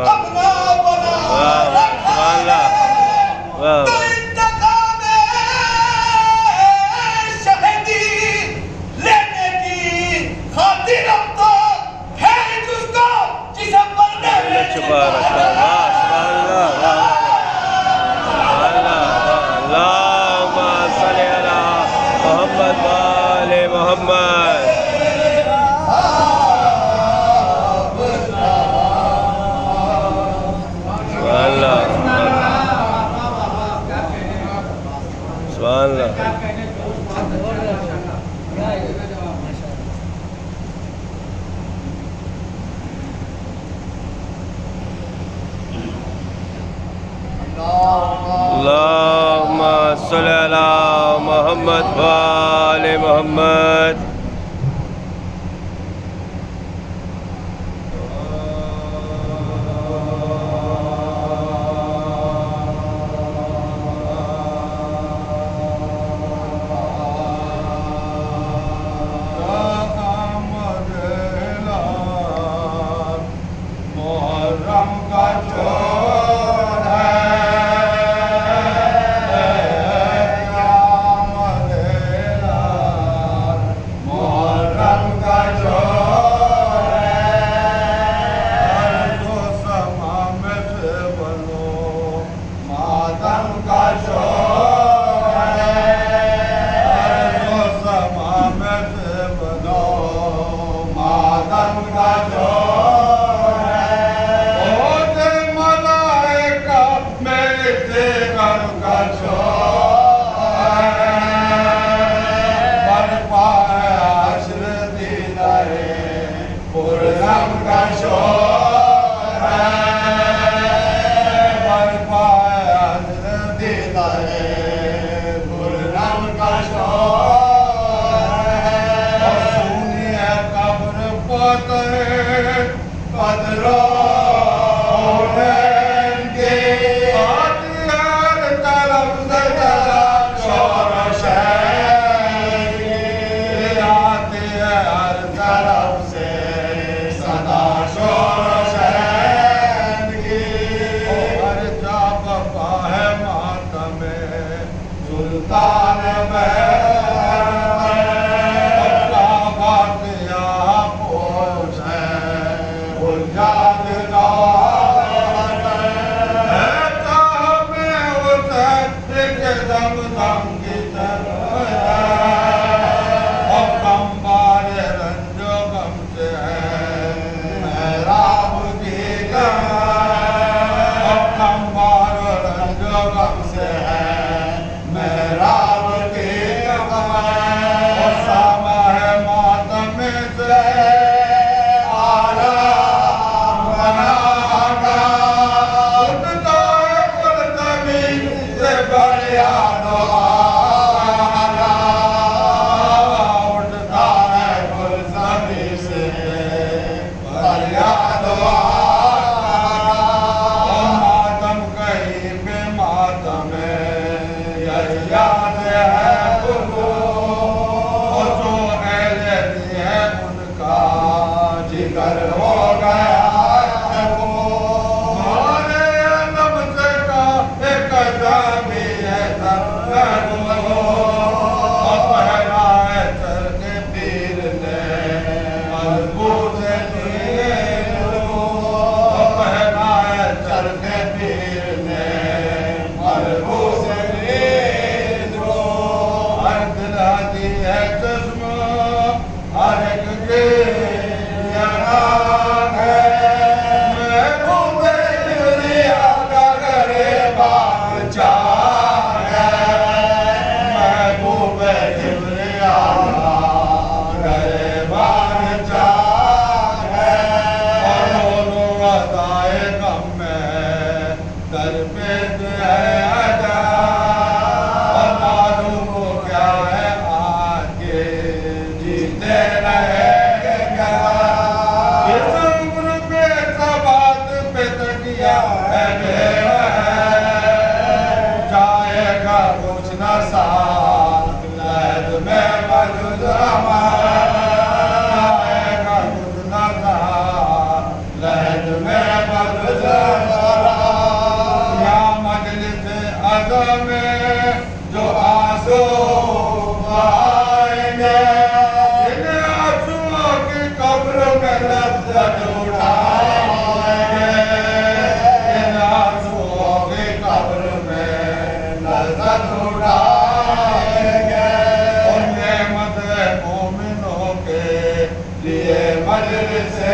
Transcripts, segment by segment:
اپنا بنا رکھا ہے تو انتقام شہیدی لینے کی خاطر اب تو ہے جس کو جسے مرنے میں چھپا رکھا ہے اللہم صلی علی محمد وآل محمد سبحان اللہ اللہم صلی علی محمد وآل محمد لہد میں بدل یا مجلس عزا میں جو آنسو بہائیں گے جن آنسوؤں کی قبر میں لذت اٹھائیں گے جن آنسوؤں کی قبر میں لذت اٹھائیں گے اور نعمت مومنوں کے لیے مجلس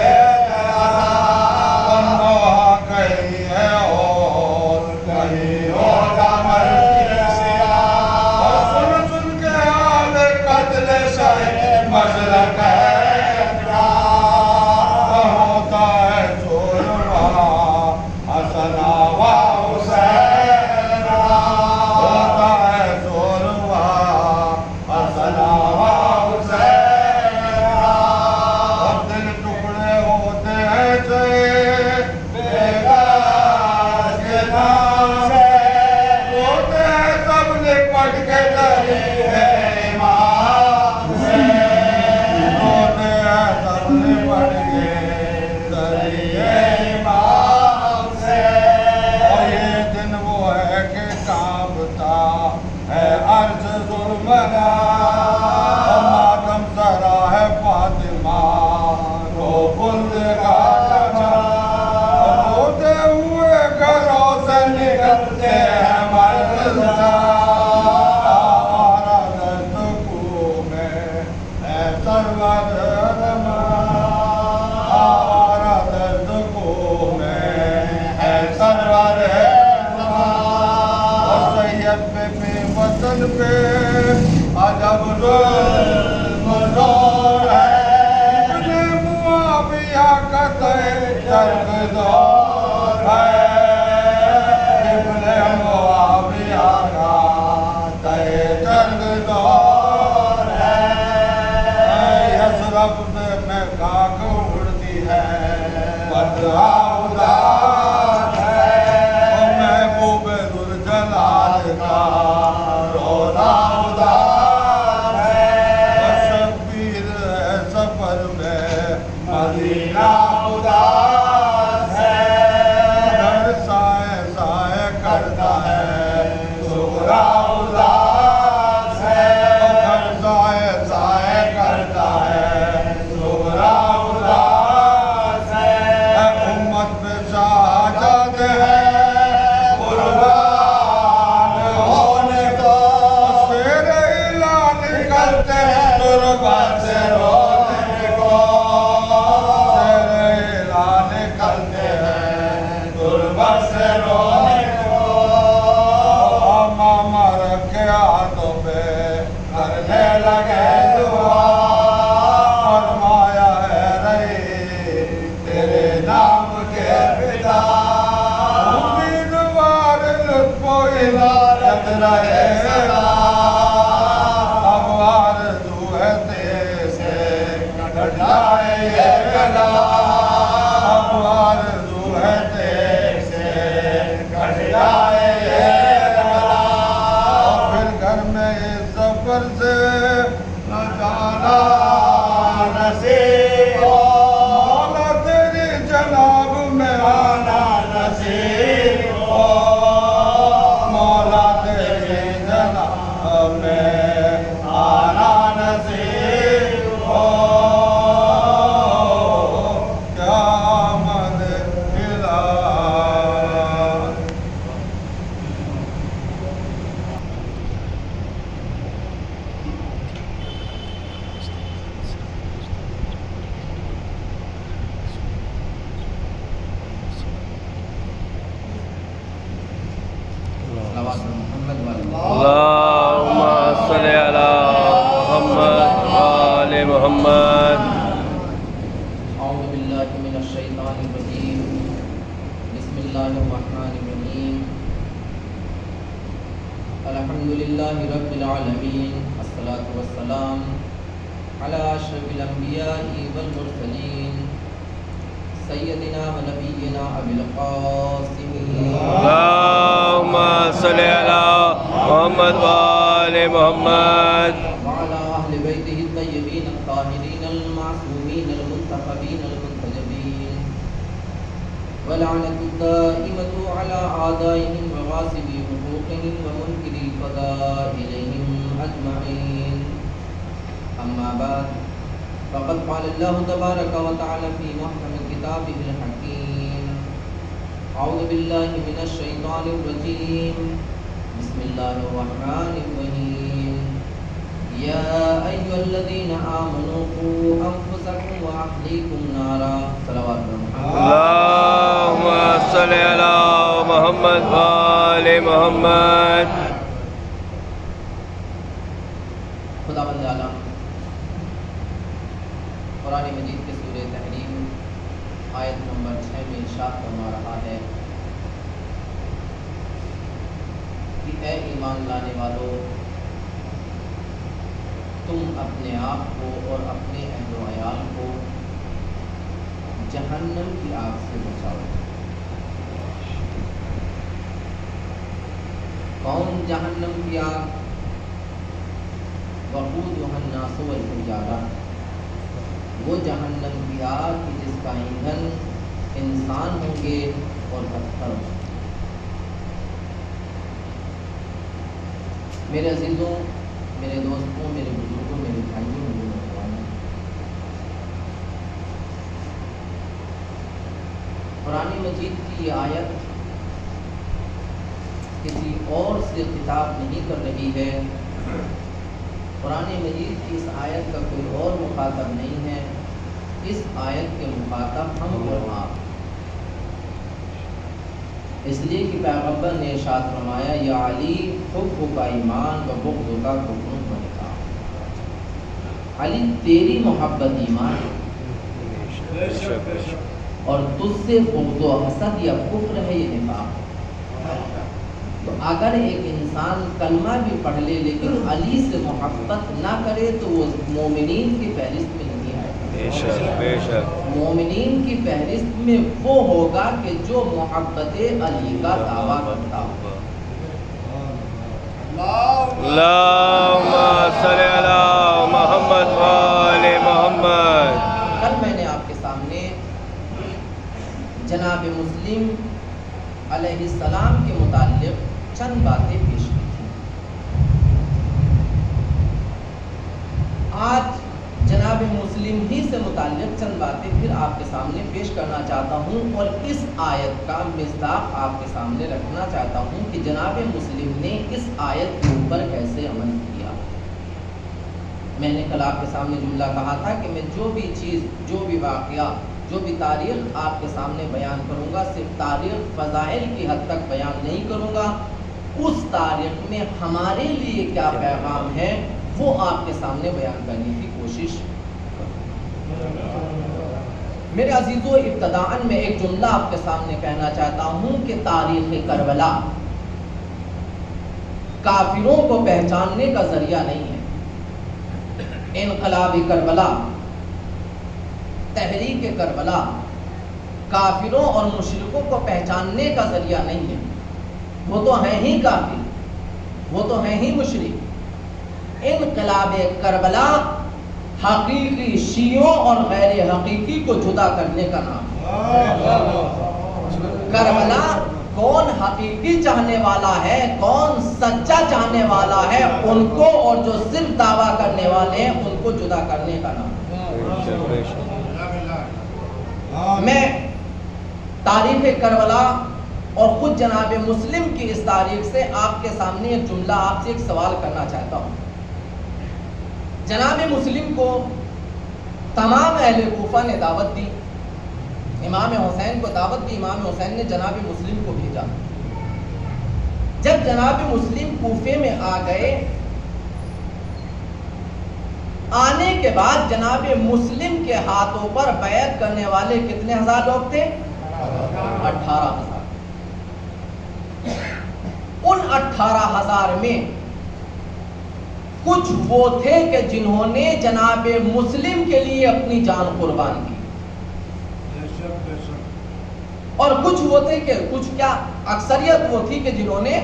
ولعنة الدائمة على أعدائهم وغاصبي حقوقهم ومنكر القضاء إليهم أجمعين. أما بعد فقد قال الله تبارك وتعالى في محكم كتابه الحكيم: أعوذ بالله من الشيطان الرجيم، بسم الله الرحمن الرحيم. يا أيها الذين آمنوا قوا أنفسكم وأهليكم نارا. صلوات اللهم صل على محمد وآل محمد. خداوند عالم قرآن مجید کے سورہ تحریم آیت نمبر 6 میں ارشاد فرما رہا ہے کہ اے ایمان لانے والو، تم اپنے آپ کو اور اپنے اہل و عیال کو جہنم کی آگ سے بچاؤ. کون جہنم کی آگ؟ وقودها الناس والحجارہ، وہ جہنم کی آگ جس کا ایندھن انسان ہوں گے اور پتھر. میرے عزیزوں، میرے دوستوں، میرے بزرگوں، میرے بھائیوں، میرے نوجوانوں، قرآن مجید کی یہ آیت کسی اور سے خطاب نہیں کر رہی ہے. قرآن مجید کی اس آیت کا کوئی اور مخاطب نہیں ہے. اس آیت کے مخاطب ہم اور آپ، اس لیے کہ پیغمبر نے ارشاد فرمایا: یا علی حب کا ایمان و بغض کا کفر و نفاق. علی تیری محبت ایمان اور تجھ سے بغض و حسد یا کفر ہے، یہ نفاق. تو اگر ایک انسان کلمہ بھی پڑھ لے لیکن علی سے محبت نہ کرے تو وہ مومنین کی فہرست میں نہیں آئے گا. بے شک مومنین کی فہرست میں وہ ہوگا کہ جو محبت علی کا دعویٰ کرتا ہو. اللہم صلی علی محمد وآل محمد. کل میں نے آپ کے سامنے جناب مسلم علیہ السلام کے متعلق چند باتیں پیش کی تھیں. آج جناب مسلم ہی سے متعلق چند باتیں پھر آپ کے سامنے پیش کرنا چاہتا ہوں اور اس آیت کا مصداق آپ کے سامنے رکھنا چاہتا ہوں کہ جناب مسلم نے اس آیت کے اوپر کیسے عمل کیا. میں نے کل آپ کے سامنے جملہ کہا تھا کہ میں جو بھی چیز، جو بھی واقعہ، جو بھی تاریخ آپ کے سامنے بیان کروں گا، صرف تاریخ فضائل کی حد تک بیان نہیں کروں گا. اس تاریخ میں ہمارے لیے کیا پیغام ہے وہ آپ کے سامنے بیان کرنے کی کوشش. میرے عزیزوں، ابتداءً میں ایک جملہ آپ کے سامنے کہنا چاہتا ہوں کہ تاریخ کربلا کافروں کو پہچاننے کا ذریعہ نہیں ہے. انقلاب کربلا، تحریک کربلا کافروں اور مشرکوں کو پہچاننے کا ذریعہ نہیں ہے. وہ تو ہیں ہی کافر، وہ تو ہیں ہی مشرک. انقلاب کربلا حقیقی شیعوں اور غیر حقیقی کو جدا کرنے کا نام ہے. کربلا کون حقیقی چاہنے والا ہے، کون سچا چاہنے والا ہے، ان کو اور جو صرف دعویٰ کرنے والے ہیں ان کو جدا کرنے کا نام ہے. میں تاریخ کربلا اور خود جناب مسلم کی اس تاریخ سے آپ کے سامنے ایک جملہ، آپ سے ایک سوال کرنا چاہتا ہوں. جناب مسلم کو تمام اہل کوفہ نے دعوت دی، امام حسین کو دعوت دی، امام حسین نے جناب مسلم کو بھیجا. جب جناب مسلم کوفے میں آ گئے، آنے کے بعد جناب مسلم کے ہاتھوں پر بیعت کرنے والے کتنے ہزار لوگ تھے؟ 18,000. ان 18,000 میں کچھ وہ تھے کہ جنہوں نے جناب مسلم کے لیے اپنی جان قربان کی، اور کچھ وہ تھے کہ کچھ کیا اکثریت وہ تھی کہ جنہوں نے.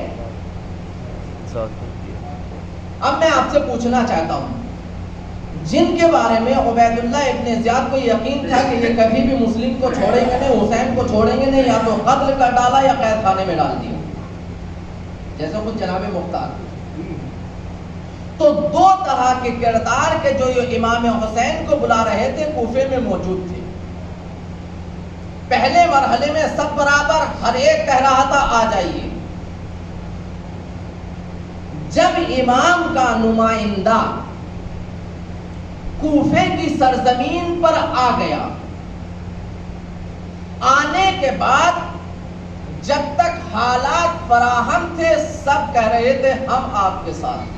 اب میں آپ سے پوچھنا چاہتا ہوں، جن کے بارے میں عبید اللہ ابن زیاد کو یقین تھا کہ یہ کبھی بھی مسلم کو چھوڑیں گے نہیں، حسین کو چھوڑیں گے نہیں، یا تو قتل کر ڈالا یا قید خانے میں ڈال دیا، جیسے خود جناب مختار۔ تو دو طرح کے کردار کے جو یہ امام حسین کو بلا رہے تھے کوفے میں موجود تھے۔ پہلے مرحلے میں سب برابر، ہر ایک کہہ رہا تھا آ جائیے۔ جب امام کا نمائندہ کوفے کی سرزمین پر آ گیا، آنے کے بعد جب تک حالات فراہم تھے سب کہہ رہے تھے ہم آپ کے ساتھ،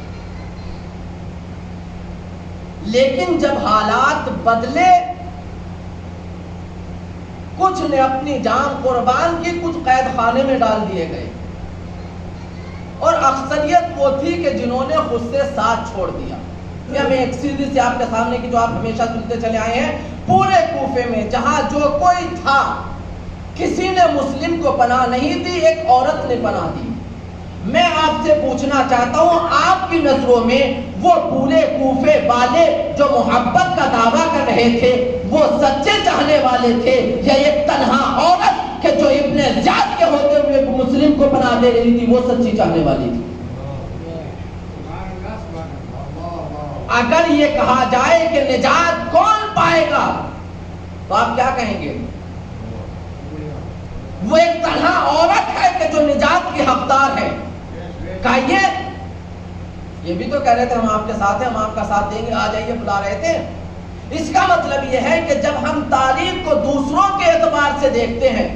لیکن جب حالات بدلے کچھ نے اپنی جان قربان کی، کچھ قید خانے میں ڈال دیے گئے، اور اکثریت وہ تھی کہ جنہوں نے خود سے ساتھ چھوڑ دیا۔ میں ایک سیدھی سے آپ کے سامنے کی جو آپ ہمیشہ سنتے چلے آئے ہیں، پورے کوفے میں جہاں جو کوئی تھا کسی نے مسلم کو پناہ نہیں دی، ایک عورت نے پناہ دی۔ میں آپ سے پوچھنا چاہتا ہوں آپ کی نظروں میں وہ پورے کوفے والے جو محبت کا دعویٰ کر رہے تھے وہ سچے چاہنے والے تھے، یا ایک تنہا عورت کہ جو ابن زیاد کے ہوتے ہوئے مسلم کو پناہ دے رہی تھی وہ سچی چاہنے والی تھی؟ اگر یہ کہا جائے کہ نجات کون پائے گا تو آپ کیا کہیں گے؟ وہ ایک تنہا عورت ہے کہ جو نجات کی حقدار ہے۔ کہیے، یہ بھی تو کہہ رہے تھے ہم آپ کے ساتھ ہیں، ہم آپ کا ساتھ دیں گے، آ جائیے، بلا رہے تھے۔ اس کا مطلب یہ ہے کہ جب ہم تاریخ کو دوسروں کے اعتبار سے دیکھتے ہیں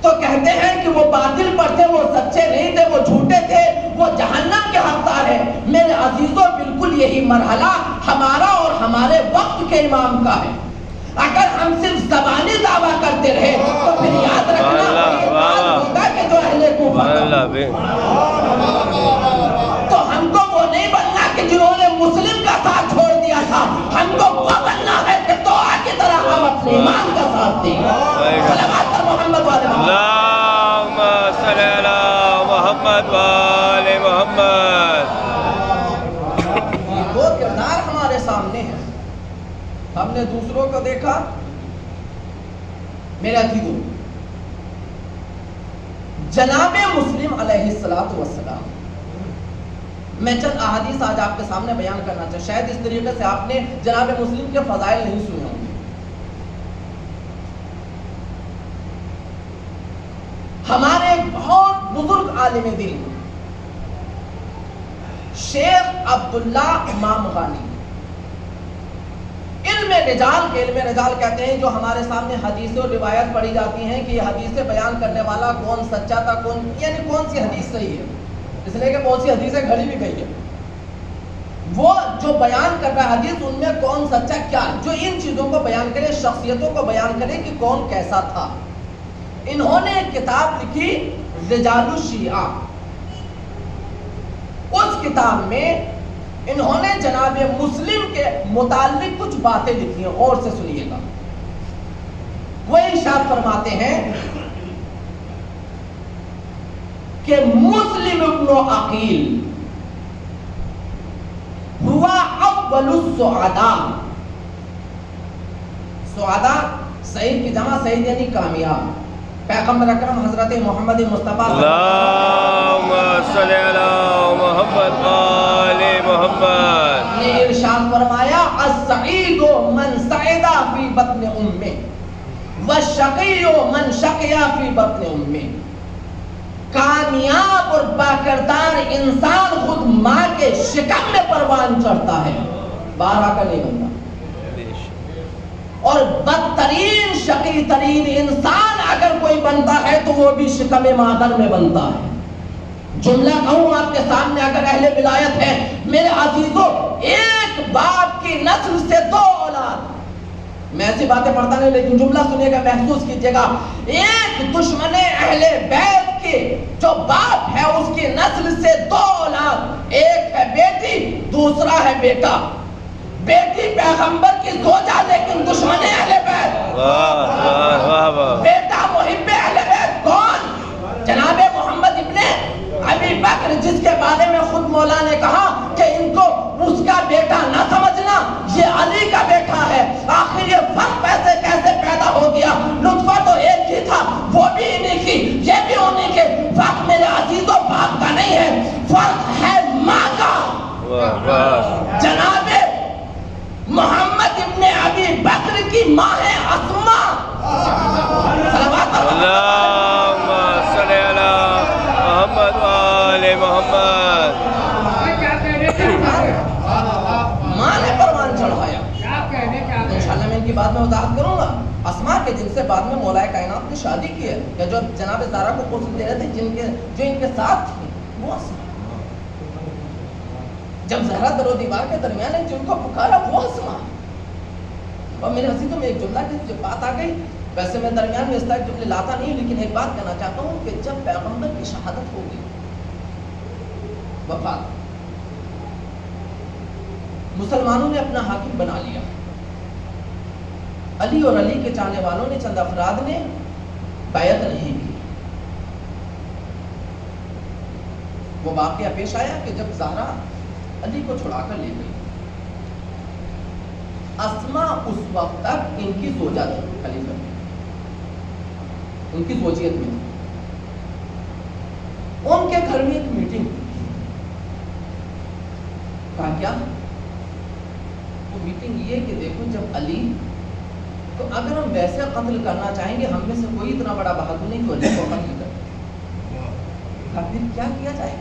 تو کہتے ہیں کہ وہ باطل پر تھے، وہ سچے نہیں تھے، وہ جھوٹے تھے، وہ جہنم کے حقدار ہیں۔ میرے عزیزوں، بالکل یہی مرحلہ ہمارا اور ہمارے وقت کے امام کا ہے۔ اگر ہم صرف زبانی دعویٰ کرتے رہے تو پھر یاد رکھنا ہوگا کہ جو اہل کوفہ تو ہم کو وہ نہیں بننا کہ جنہوں نے مسلم کا ساتھ چھوڑ دیا تھا، ہم کو وہ بننا ہے کہ توحا کی طرح ہم اپنے ایمان کا ساتھ دیں۔ صلوات پر محمد والے اللہم صلی علی محمد والے محمد۔ یہ دو کردار ہمارے سامنے ہیں، ہم نے دوسروں کو دیکھا۔ میرے عزیزوں، جناب مسلم علیہ السلام، میں چند احادیث آج آپ کے سامنے بیان کرنا چاہتا ہوں۔ شاید اس طریقے سے آپ نے جناب مسلم کے فضائل نہیں سنے ہوں گے۔ ہمارے ایک بہت بزرگ عالم دین شیخ عبداللہ امام غانی، علم رجال کہتے ہیں، جو ہمارے سامنے حدیث و روایت پڑھی جاتی ہیں کہ یہ حدیثیں بیان کرنے والا کون سچا تھا، یعنی کون سی حدیث صحیح ہے، اس لیے کہ بہت سی حدیثیں گھڑی بھی گئی ہے، وہ جو بیان کر رہا ہے حدیث ان میں کون سچا کیا، جو ان چیزوں کو بیان کرے، شخصیتوں کو بیان کرے کہ کون کیسا تھا۔ انہوں نے ایک کتاب لکھی رجال الشیعہ، اس کتاب میں انہوں نے جناب مسلم کے متعلق کچھ باتیں لکھی ہیں، اور سے سنیے گا۔ وہ ارشاد فرماتے ہیں کہ مسلم ابن عقیل ہوا اول السعداء۔ سعداء سعید کی جمع، سعید یعنی کامیاب۔ پیغمبر اکرم حضرت محمد مصطفیٰ اللہم صلی علی محمد آل محمد نے ارشاد فرمایا السعید من سعد فی بطن امہ والشقی من شقی فی بطن امہ۔ کامیاب اور باکردار انسان خود ماں کے شکم میں پروان چڑھتا ہے، باہر آ کر نہیں بنتا، اور بدترین شقی ترین انسان اگر کوئی بنتا ہے تو وہ بھی شکم مادر میں بنتا ہے۔ جملہ کہوں آپ کے سامنے، اگر اہل ولایت ہے میرے عزیزوں، ایک باپ کی نسل سے دو اولاد، میں ایسی باتیں پڑھتا نہیں لیکن جملہ سنیے گا، محسوس کیجئے گا، ایک دشمن اہل بیت کے جو باپ ہے اس کی نسل سے دو اولاد، ایک ہے بیٹی، دوسرا ہے بیٹا۔ بیٹی پیغمبر کی زوجہ لیکن دشمن اہل بیت، بیٹا محب اہل بیت کون؟ جناب محمد ابن ابی بکر، جس کے بارے میں خود مولا نے کہا کہ ان کو اس کا بیٹا نہ سمجھنا، یہ نہیں کی، یہ بھی انہیں کے فرق میرے عزیزوں باپ کا نہیں ہے، فرق ہے ماں کا۔ جناب محمد ابن ابی بکر کی ماں ہے اسماء۔ اللہم صلی علی محمد و آل محمد۔ ماں نے پروان چڑھایا۔ انشاءاللہ میں ان کی بات میں وضاحت کروں گا۔ اسماء کے جن سے بعد میں مولا کائنات نے شادی کی ہے، یا جو جناب زہرا کو قرص دے رہے تھے، جو ان کے ساتھ تھی، وہ اسماء۔ جب زہرا در و دیوار کے درمیان ہے، جن کو پکارا وہ اسماء۔ اور میرے عزیزوں میں ایک جملہ کی جب بات آ گئی، ویسے میں درمیان میں اس طرح جملے لاتا نہیں، لیکن ایک بات کہنا چاہتا ہوں کہ جب پیغمبر کی شہادت ہو گئی، وفات، مسلمانوں نے اپنا حاکم بنا لیا، علی اور علی کے چاہنے والوں نے چند افراد نے بیعت نہیں کی۔ وہ واقعہ پیش آیا کہ جب زہرا علی کو چھڑا کر لے گئی، اسماء اس وقت تک ان کی زوجہ تھی، خلیفہ میں ان کی زوجیت میں تھی۔ ان کے گھر میں ایک میٹنگ تھی، کہا کیا؟ وہ میٹنگ یہ کہ دیکھو جب علی، تو اگر ہم ویسے قتل کرنا چاہیں گے، ہم میں سے کوئی اتنا بڑا بہادر نہیں کہ علی کو قتل کرے، کہا پھر کیا کیا جائے؟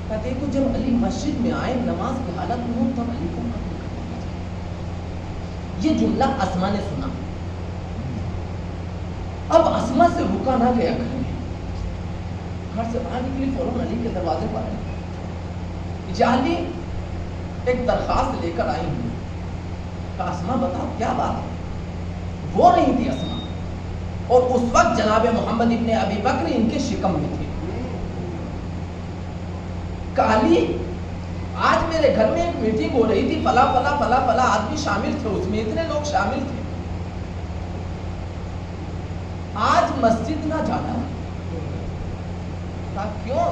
کہا دیکھو جب علی مسجد میں آئے نماز کی حالت میں ہوں تب علی کو قتل کرنا چاہیے۔ یہ جملہ اسماء نے سنا۔ اب اسماء سے رکا نہ گیا گھر میں، گھر سے باہر نکلی، فوراً علی کے دروازے پر آئی، یا علی ایک درخواست لے کر آئی ہوں۔ کہا اسماء بتاؤ کیا بات ہے؟ وہ نہیں تھی اسماء، اور اس وقت جناب محمد ابن ابی بکر ان کے شکم میں تھے۔ کہا علی آج میرے گھر میں ایک میٹنگ ہو رہی تھی، فلا فلا فلا فلا آدمی شامل تھے، اس میں اتنے لوگ شامل تھے، آج مسجد نہ جانا۔ کہا کیوں؟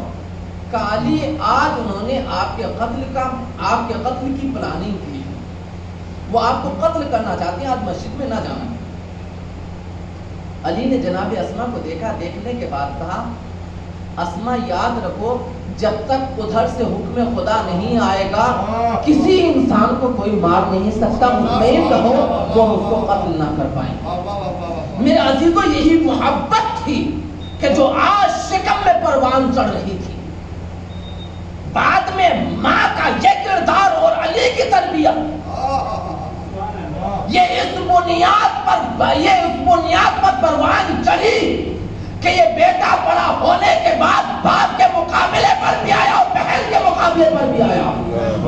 کہا علی آج انہوں نے آپ کے قتل کی پلاننگ کی ہے، وہ آپ کو قتل کرنا چاہتے ہیں، آج مسجد میں نہ جانا۔ علی نے جناب اسماء کو دیکھا، دیکھنے کے بعد کہا اسماء یاد رکھو جب تک ادھر سے حکم خدا نہیں آئے گا کسی انسان کو کوئی مار نہیں سکتا، مطمئن رہو وہ اس کو قتل نہ کر پائیں۔ میرے عزیزوں یہی محبت تھی کہ جو آج شکم میں پروان چڑھ رہی تھی، بعد میں ماں کا یہ کردار اور علی کی تربیت، یہ اس بنیاد پر پروان چڑھی کہ یہ بیٹا بڑا ہونے کے بعد باپ کے مقابلے پر بھی آیا اور بہن کے مقابلے پر بھی آیا،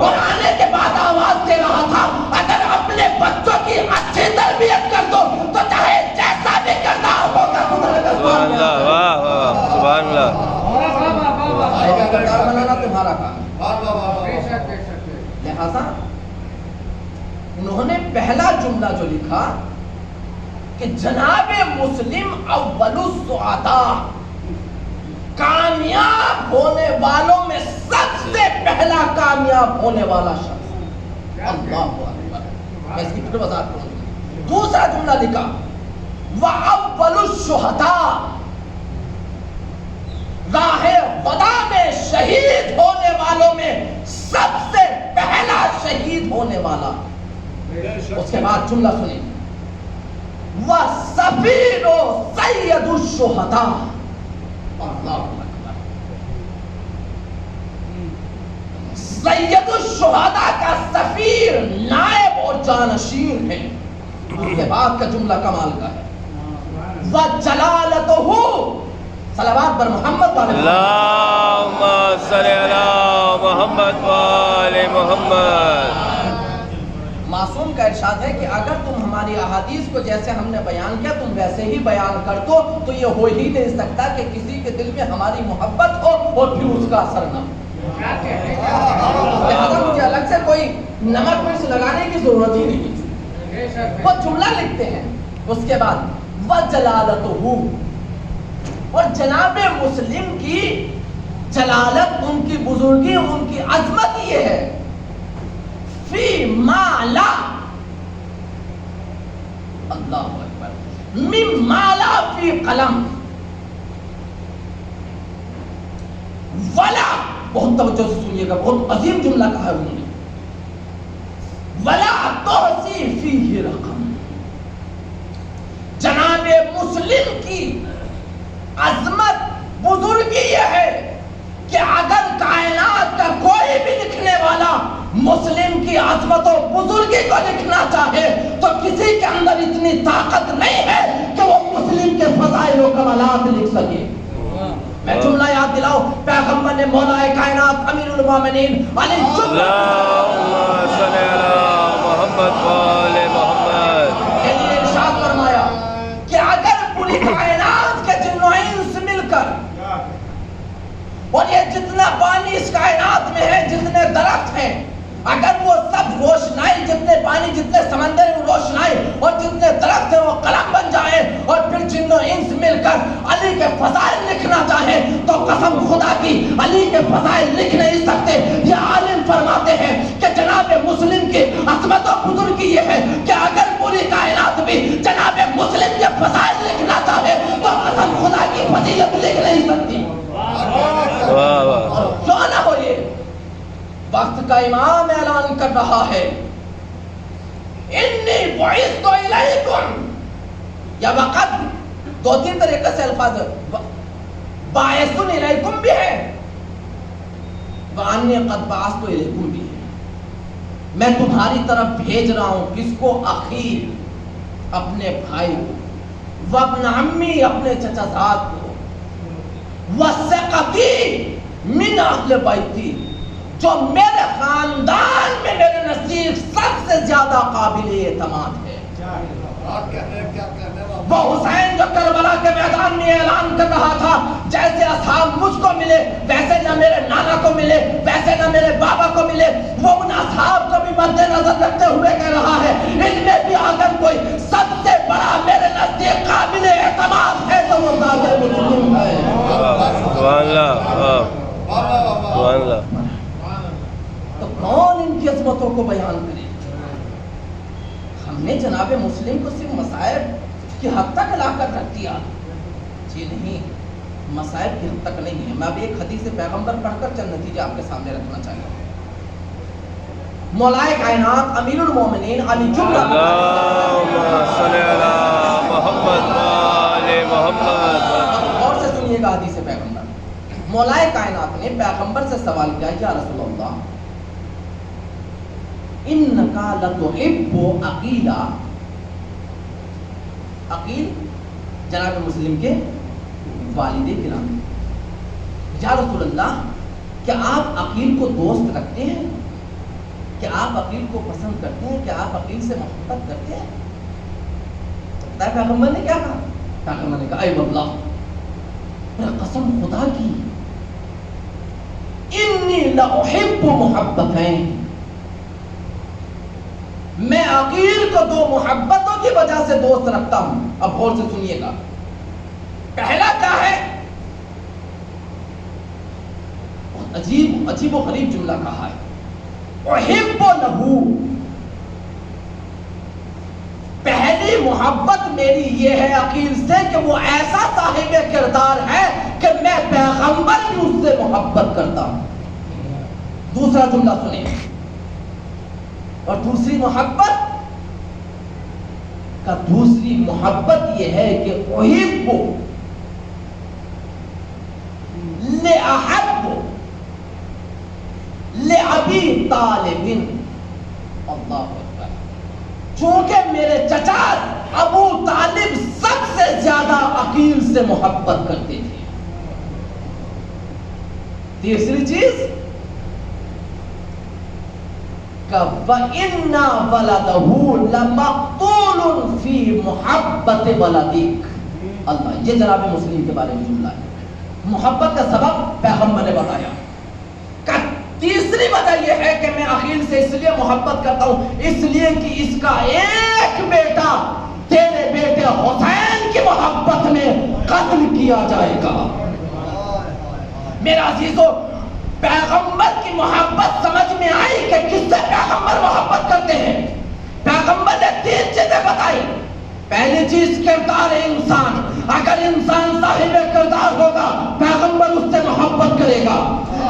اور آنے کے بعد آواز دے رہا تھا اگر اپنے بچوں کی اچھی تربیت کر دو تو چاہے جیسا بھی کردار ہوگا سبحان اللہ، واہ واہ، سبحان اللہ۔ کردار بنانا تمہارا کام ہے۔ لہذا انہوں نے پہلا جملہ جو لکھا کہ جناب مسلم اول السعداء، کامیاب ہونے والوں میں سب سے پہلا کامیاب ہونے والا شخص۔ اللہ اکبر، میں اس کی پھر وضاحت کروں گا۔ دوسرا جملہ لکھا وَأَوَّلُ الشُّهَدَاء، راہ خدا میں شہید ہونے والوں میں سب سے پہلا شہید ہونے والا۔ اس کے بعد جملہ سنیں وَسَفِيرُ سَيِّدُ الشُّهَدَاء۔ اللہ اکبر، سید الشہداء کا سفیر، نائب اور جانشین ہے۔ اس کے بعد کا جملہ کمال کا ہے وَجَلَالَتُهُ، صلوات بر محمد والے اللہم صلی علی محمد وآل محمد۔ معصوم کا ارشاد ہے کہ اگر تم ہماری احادیث کو جیسے ہم نے بیان کیا تم ویسے ہی بیان کر دو تو یہ ہو ہی نہیں سکتا کہ کسی کے دل میں ہماری محبت ہو اور پھر اس کا اثر نہ ہو۔ لہذا مجھے الگ سے کوئی نمک مرچ لگانے کی ضرورت ہی نہیں۔ وہ جملہ لکھتے ہیں اس کے بعد وَجَلَالَتُهُ، اور جناب مسلم کی جلالت، ان کی بزرگی، ان کی عظمت یہ ہے فی ما لا، اللہ اکبر، مما لا فی قلم ولا، بہت توجہ سے سنیے گا، بہت عظیم جملہ کہا ہے انہوں نے، ولا تحصی فیہ رقم. جناب مسلم کی عظمت بزرگی یہ ہے کہ اگر کائنات کا کوئی بھی لکھنے والا مسلم کی عظمت و بزرگی کو لکھنا چاہے تو کسی کے اندر اتنی طاقت نہیں ہے کہ وہ مسلم کے فضائل و کمالات لکھ سکے. میں جملہ یاد دلاؤ، پیغمبر نے مولا کائنات امیر المومنین علیہ اللہم صلی علی محمد و آل محمد کے لیے ارشاد فرمایا کہ اگر پوری کائنات کے جن و انس مل کر، اور یہ جتنا پانی اس کائنات میں ہے، جتنے درخت ہیں، اگر وہ سب روشنائی، جتنے پانی، جتنے سمندر میں روشنائی اور جتنے درخت ہیں وہ قلم بن جائے، اور پھر جن و انس مل کر علی کے فضائل لکھنا چاہیں تو قسم خدا کی علی کے فضائل لکھ نہیں سکتے. یہ عالم فرماتے ہیں کہ جناب مسلم کی عظمت و بزرگی یہ ہے کہ اگر پوری کائنات بھی جناب مسلم کے فضائل لکھنا چاہے تو قسم خدا کی فضیلت لکھ نہیں سکتی. واہ واہ. اور کیوں نہ ہو، یہ وقت کا امام اعلان کر رہا ہے، انی بعثت الیکم. یا وقت دو تین طریقے سے الفاظ باعث الیکم بھی ہے، وانی قد بعثت الیکم بھی ہے. میں تمہاری طرف بھیج رہا ہوں کس کو؟ اخی، اپنے بھائی کو، وابن عمی، اپنے چچا زاد کو، وثقتی من اہل بیتی، جو میرے خاندان میں میرے نزدیک سب سے زیادہ قابل اعتماد ہے. وہ حسین جو کربلا کے میدان میں اعلان کر رہا تھا جیسے اصحاب مجھ کو ملے ویسے نہ میرے نانا کو ملے، ویسے نہ میرے بابا کو ملے، وہ ان اصحاب کو بھی مد نظر رکھتے ہوئے کہہ رہا ہے ان میں بھی اگر کوئی سب سے بڑا میرے نزدیک قابل اعتماد ہے تو وہ ذات مسلم ہے. سبحان اللہ. سبحان اللہ. تو کون ان کی عظمتوں کو بیان کرے؟ ہم نے جناب مسلم کو صرف مصائب کی حد تک لا کر رکھ دیا. جی نہیں، مصائب کی حد تک نہیں ہے. میں اب ایک حدیث پیغمبر پڑھ کر چند نتیجے آپ کے سامنے رکھنا چاہتا ہوں. مولا کائنات امیر المومنین علی جملہ اللہم صلی علی محمد و آل محمد. اور سے سنیے گا حدیث پیغمبر. مولا کائنات نے پیغمبر سے سوال کیا، یا رسول اللہ انکا لتحب عقیلا. عقیل جناب مسلم کے والد کرام. یا رسول اللہ کیا آپ عقیل کو دوست رکھتے ہیں؟ کیا آپ عقیل کو پسند کرتے ہیں؟ کیا آپ عقیل سے محبت کرتے ہیں؟ پیغمبر نے کیا کہا؟ پیغمبر نے کہا اے واللہ، میرا قسم خدا کی، انی لاحب محبتین، میں عقیل کو دو محبتوں کی وجہ سے دوست رکھتا ہوں. اب غور سے سنیے گا. پہلا کیا ہے؟ بہت عجیب و غریب جملہ کہا ہے، احب لہو، پہلی محبت میری یہ ہے عقیل سے کہ وہ ایسا صاحب کردار ہے کہ میں پیغمبر بھی اس سے محبت کرتا ہوں. دوسرا جملہ سنیں، اور دوسری محبت یہ ہے کہ احب لأحب لأبی طالب. اللہ اکبر. چونکہ میرے چچا ابو طالب سب سے زیادہ عقیل سے محبت کرتے تھے. تیسری چیز وَإِنَّ وَلَدَهُ لَمَقْتُولٌ فِي مُحَبَّةِ وَلَدِكَ. اللہ، یہ جناب مسلم کے بارے میں جملہ ہے. محبت کا سبب پیغمبر نے بتایا. تیسری وجہ یہ ہے کہ میں عقیل سے اس لیے محبت کرتا ہوں اس لیے کہ اس کا ایک بیٹا تیرے بیٹے حسین کی محبت میں قتل کیا جائے گا. میرا عزیزو، پیغمبر کی محبت سمجھ میں آئی کہ کس سے پیغمبر محبت کرتے ہیں؟ پیغمبر نے تین چیزیں بتائی. پہلی چیز کردار انسان. اگر انسان صاحب کردار ہوگا پیغمبر اس سے محبت کرے گا.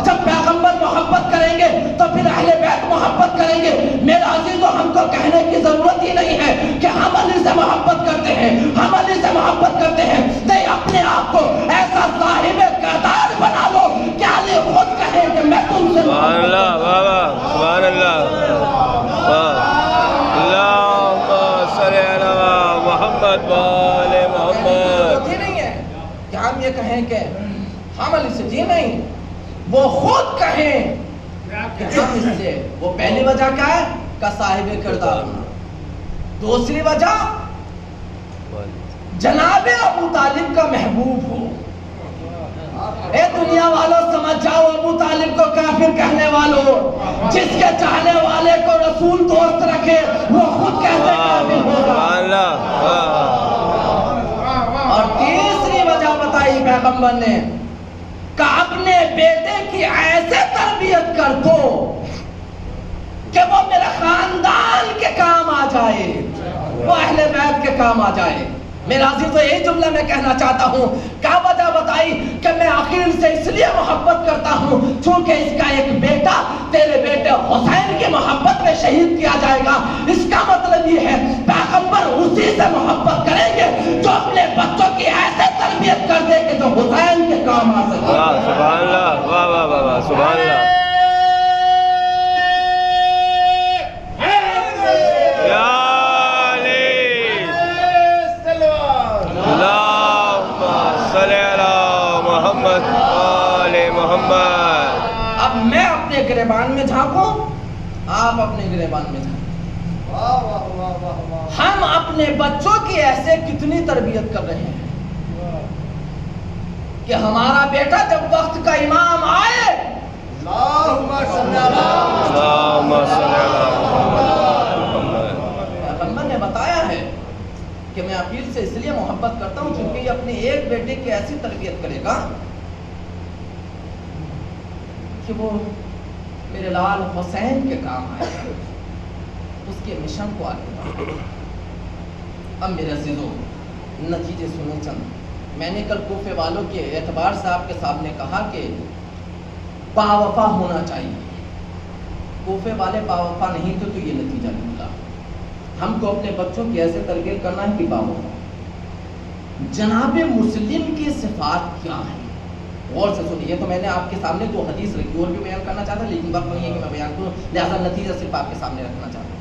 جب پیغمبر محبت کریں گے تو پھر اہل بیت محبت کریں گے. میرے عزیزو ہم کو کہنے کی ضرورت ہی نہیں ہے کہ ہم علی سے محبت کرتے ہیں, ہم علی سے محبت کرتے ہیں. نہیں, اپنے آپ کو ایسا صاحب کردار بنا لو کہ علی خود کہے کہ میں تم سے سبحان اللہ. بابا سبحان اللہ. اللہم صلی علی محمد وآل محمد. یہ نہیں ہے کہ ہم یہ کہیں کہ ہم علی سے جی نہیں, وہ خود کہیں کہ ہم اس سے. وہ پہلی وجہ کیا ہے کہ صاحب کردار ہونا. دوسری وجہ جناب ابو طالب کا محبوب ہو. اے دنیا والوں سمجھ جاؤ, ابو طالب کو کافر کہنے والوں, جس کے چاہنے والے کو رسول دوست رکھے وہ خود کہتے کافر ہوگا. اور تیسری وجہ بتائی پیغمبر نے کہ اپنے بیٹے کی ایسے تربیت کر دو کہ وہ میرے خاندان کے کام آ جائے, وہ اہل بیت کے کام آ جائے. میرا عزیزو یہی جملہ میں کہنا چاہتا ہوں. کیا وجہ بتائی کہ میں عقیل سے اس لیے محبت کرتا ہوں چونکہ اس کا ایک بیٹا تیرے بیٹے حسین کی محبت میں شہید کیا جائے گا. اس کا مطلب یہ ہے پیغمبر اسی سے محبت کریں گے جو اپنے بچوں کی ایسے تربیت کر دے کہ جو حسین کے کام آ سکے. سبحان اللہ. واہ واہ واہ واہ. سبحان اللہ. اب میں اپنے گریبان میں جھانکوں, آپ اپنے گریبان میں جھانکیں. ہم اپنے بچوں کی ایسے کتنی تربیت کر رہے ہیں کہ ہمارا بیٹا جب وقت کا امام آئے پیغمبر نے بتایا ہے کہ میں عقیل سے اس لیے محبت کرتا ہوں چونکہ یہ اپنے ایک بیٹے کی ایسی تربیت کرے گا کہ وہ میرے لال حسین کے کام آئے گا, اس کے مشن کو آگے بڑھائے گا. اب میرے عزیزو نتیجے سنیں چند. میں نے کل کوفے والوں کے اعتبار سے آپ کے سامنے کہا کہ باوفا ہونا چاہیے. کوفے والے باوفا نہیں تھے تو یہ نتیجہ نکلا. ہم کو اپنے بچوں کی ایسے تربیت کرنا ہے کہ باوفا. جناب مسلم کی صفات کیا ہیں غور سے سنیے. تو میں نے آپ کے سامنے دو حدیث رکھی, اور بھی بیان کرنا چاہتا لیکن وقت نہیں ہے کہ میں بیان کروں, لہذا نتیجہ صرف آپ کے سامنے رکھنا چاہتا ہوں.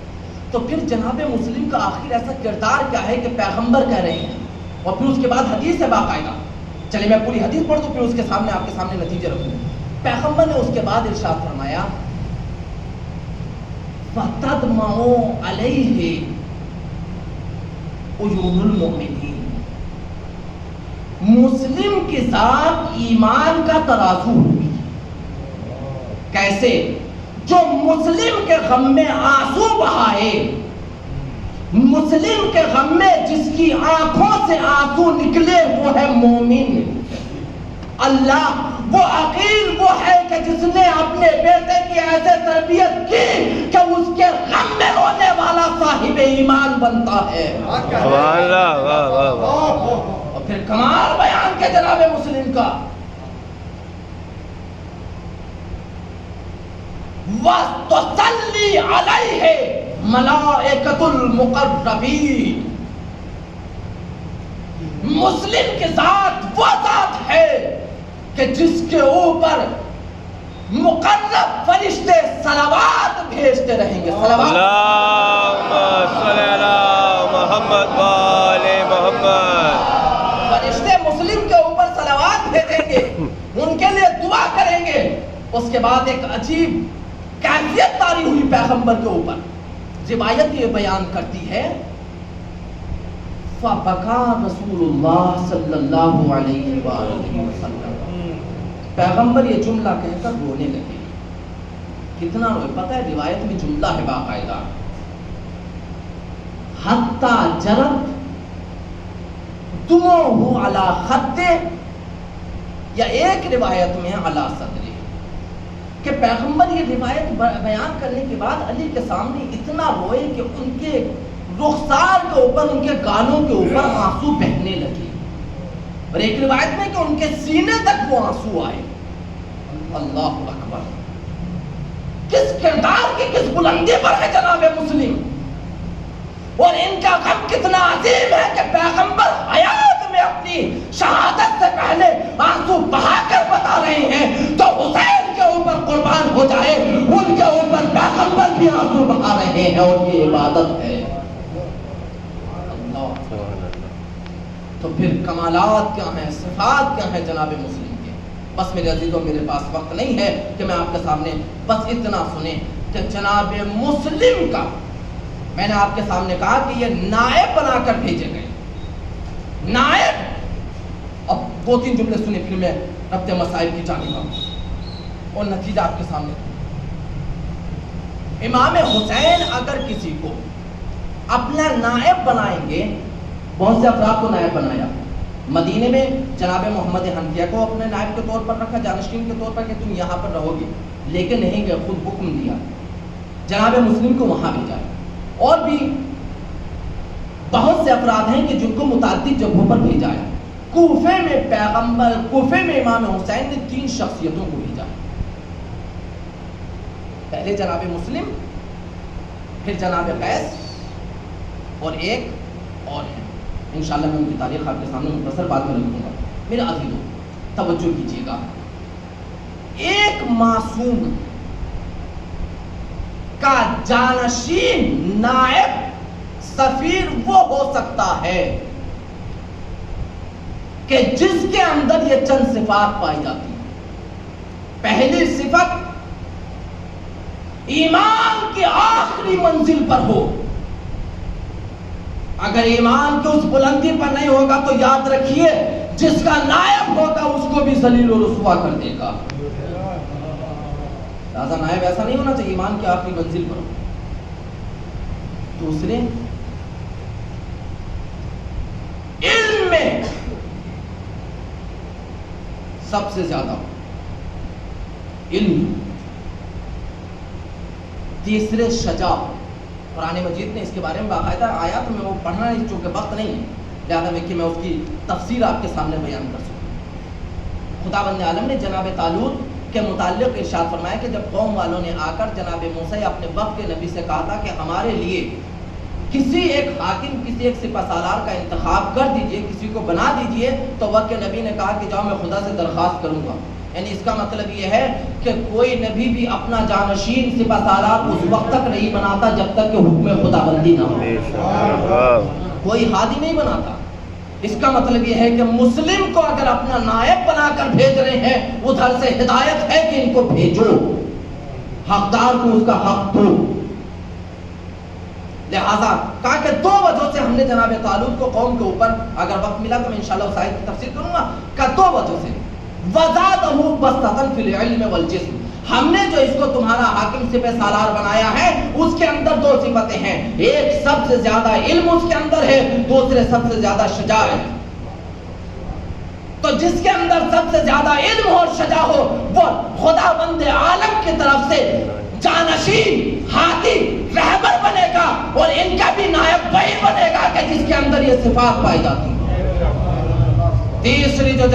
تو پھر جناب مسلم کا آخر ایسا کردار کیا ہے کہ پیغمبر کہہ رہے ہیں اور پھر اس کے بعد حدیث ہے باقاعدہ. چلیے میں پوری حدیث پڑھ دوں پھر اس کے سامنے آپ کے سامنے نتیجے رکھوں. پیغمبر نے اس کے بعد ارشاد فرمایا فَتَدْمَعُ عَلَيْهِ عُيُونُ الْمُؤْمِنِينَ. مسلم کے ساتھ ایمان کا ترازو ہوئی. کیسے؟ جو مسلم کے غم میں آنسو بہائے, مسلم کے غم میں جس کی آنکھوں سے آنسو نکلے وہ ہے مومن. اللہ وہ عقیل وہ ہے کہ جس نے اپنے بیٹے کی ایسے تربیت کی کہ اس کے غم میں رونے والا صاحب ایمان بنتا ہے. سبحان اللہ. واہ واہ واہ. پھر کمال بیان کے جناب مسلم کا وَاسْتُصَلِّ عَلَيْهِ مَلَائِكَةُ الْمُقَرَّبِينَ. مسلم کے ساتھ وہ ذات ہے کہ جس کے اوپر مقرب فرشتے صلوات بھیجتے رہیں گے. اللہم صلی علی محمد وآل محمد. فرشتے مسلم کے اوپر صلوات بھیجیں گے, ان کے لیے دعا کریں گے. اس کے بعد ایک عجیب کیفیت طاری ہوئی پیغمبر کے اوپر. روایت یہ بیان کرتی ہے فَبَكَى رسول اللہ صلی اللہ علیہ وآلہ وسلم. پیغمبر یہ جملہ کہہ کر رونے لگے. کتنا روئے پتہ ہے؟ روایت میں جملہ ہے باقاعدہ حَتَّى جَرَتْ دموعه علی خدہ, یا ایک روایت میں علی صدرہ, کہ پیغمبر یہ روایت بیان کرنے کے بعد علی کے سامنے اتنا روئے کہ ان کے رخسار کے اوپر، ان کے گالوں کے اوپر آنسو بہنے لگے، اور ایک روایت میں کہ ان کے سینے تک وہ آنسو آئے۔ اللہ اکبر، کس کردار کی کس بلندی پر ہے جناب مسلم، اور ان کا غم کتنا عظیم ہے کہ پیغمبر حیات میں اپنی شہادت سے پہلے آنسو بہا کر بتا رہے ہیں تو حسین کے اوپر قربان ہو جائے، ان کے اوپر پیغمبر بھی آنسو بہا رہے ہیں، اور یہ عبادت ہے۔ تو پھر کمالات کیا ہیں، صفات کیا ہیں جناب مسلم کے؟ بس میرے عزیزوں، میرے پاس وقت نہیں ہے کہ میں آپ کے سامنے بس اتنا سنیں کہ جناب مسلم کا، میں نے آپ کے سامنے کہا کہ یہ نائب بنا کر بھیجے گئے، نائب۔ اب دو تین جملے سنیں پھر میں ربط مسائل کی جانب آؤں اور نتیجہ آپ کے سامنے۔ امام حسین اگر کسی کو اپنا نائب بنائیں گے، بہت سے افراد کو نائب بنایا، مدینے میں جناب محمد حنفیہ کو اپنے نائب کے طور پر رکھا، جانشین کے طور پر کہ تم یہاں پر رہو گے، لیکن نہیں گئے، خود حکم دیا، جناب مسلم کو وہاں بھیجا۔ اور بھی بہت سے افراد ہیں کہ جن کو متعدد جگہوں پر بھیجا ہے۔ کوفے میں کوفے میں امام حسین نے 3 شخصیتوں کو بھیجا، پہلے جناب مسلم، پھر جناب قیس، اور ایک اور ہے، انشاءاللہ میں ان کی تاریخ آپ کے سامنے مختصر بعد میں رکھوں گا۔ میرے عزیزوں توجہ کیجیے گا، ایک معصوم کا جانشین، نائب، سفیر وہ ہو سکتا ہے کہ جس کے اندر یہ چند صفات پائی جاتی ہیں۔ پہلی صفت، ایمان کی آخری منزل پر ہو۔ اگر ایمان کے اس بلندی پر نہیں ہوگا تو یاد رکھیے جس کا نائب ہوگا اس کو بھی ذلیل و رسوا کر دے گا۔ لہذا نائب ایسا نہیں ہونا چاہیے ایمان کی آخری منزل پر ہو۔ دوسرے، علم میں سب سے زیادہ علم۔ تیسرے، شجاع۔ قرآن مجید نے اس کے بارے میں باقاعدہ آیات میں وہ پڑھنا نہیں، چونکہ وقت نہیں ہے لہذا میں کہ میں اس کی تفسیر آپ کے سامنے بیان کر سکوں۔ خداوند عالم نے جناب طالوت کے متعلق ارشاد فرمایا کہ جب قوم والوں نے آ کر جناب موسیٰ اپنے وقت کے نبی سے کہا تھا کہ ہمارے لیے کسی ایک حاکم، کسی ایک سپہ سالار کا انتخاب کر دیجئے، کسی کو بنا دیجئے، تو وقت کے نبی نے کہا کہ جاؤ میں خدا سے درخواست کروں گا۔ یعنی اس کا مطلب یہ ہے کہ کوئی نبی بھی اپنا جانشین، سپہ سالار اس وقت تک نہیں بناتا جب تک کہ حکم خداوندی نہ ہو، کوئی ہادی نہیں بناتا۔ اس کا مطلب یہ ہے کہ مسلم کو اگر اپنا نائب بنا کر بھیج رہے ہیں، ادھر سے ہدایت ہے کہ ان کو بھیجو، حقدار کو اس کا حق دو۔ لہذا کہا کہ 2 وجہ سے ہم نے جناب طالوت کو قوم کے اوپر، اگر وقت ملا تو میں انشاءاللہ اس آیت کی تفسیر کروں گا، کہ 2 وجہ سے وَزَادَهُ بَسْطَةً فِي الْعِلْمِ وَالْجِسْمِ، ہم نے جو اس کو تمہارا حاکم سپہ سالار بنایا ہے اس کے اندر 2 صفتیں ہیں، ایک سب سے زیادہ علم اس کے اندر ہے، دوسرے سب سے زیادہ شجاعت۔ تو جس کے اندر سب سے زیادہ علم اور شجاع ہو وہ خداوند عالم کی طرف سے جانشین، ہادی، رہبر بنے گا، اور ان کا بھی نائب وہی بنے گا کہ جس کے اندر یہ صفات پائی جاتی ہیں۔ تیسری جو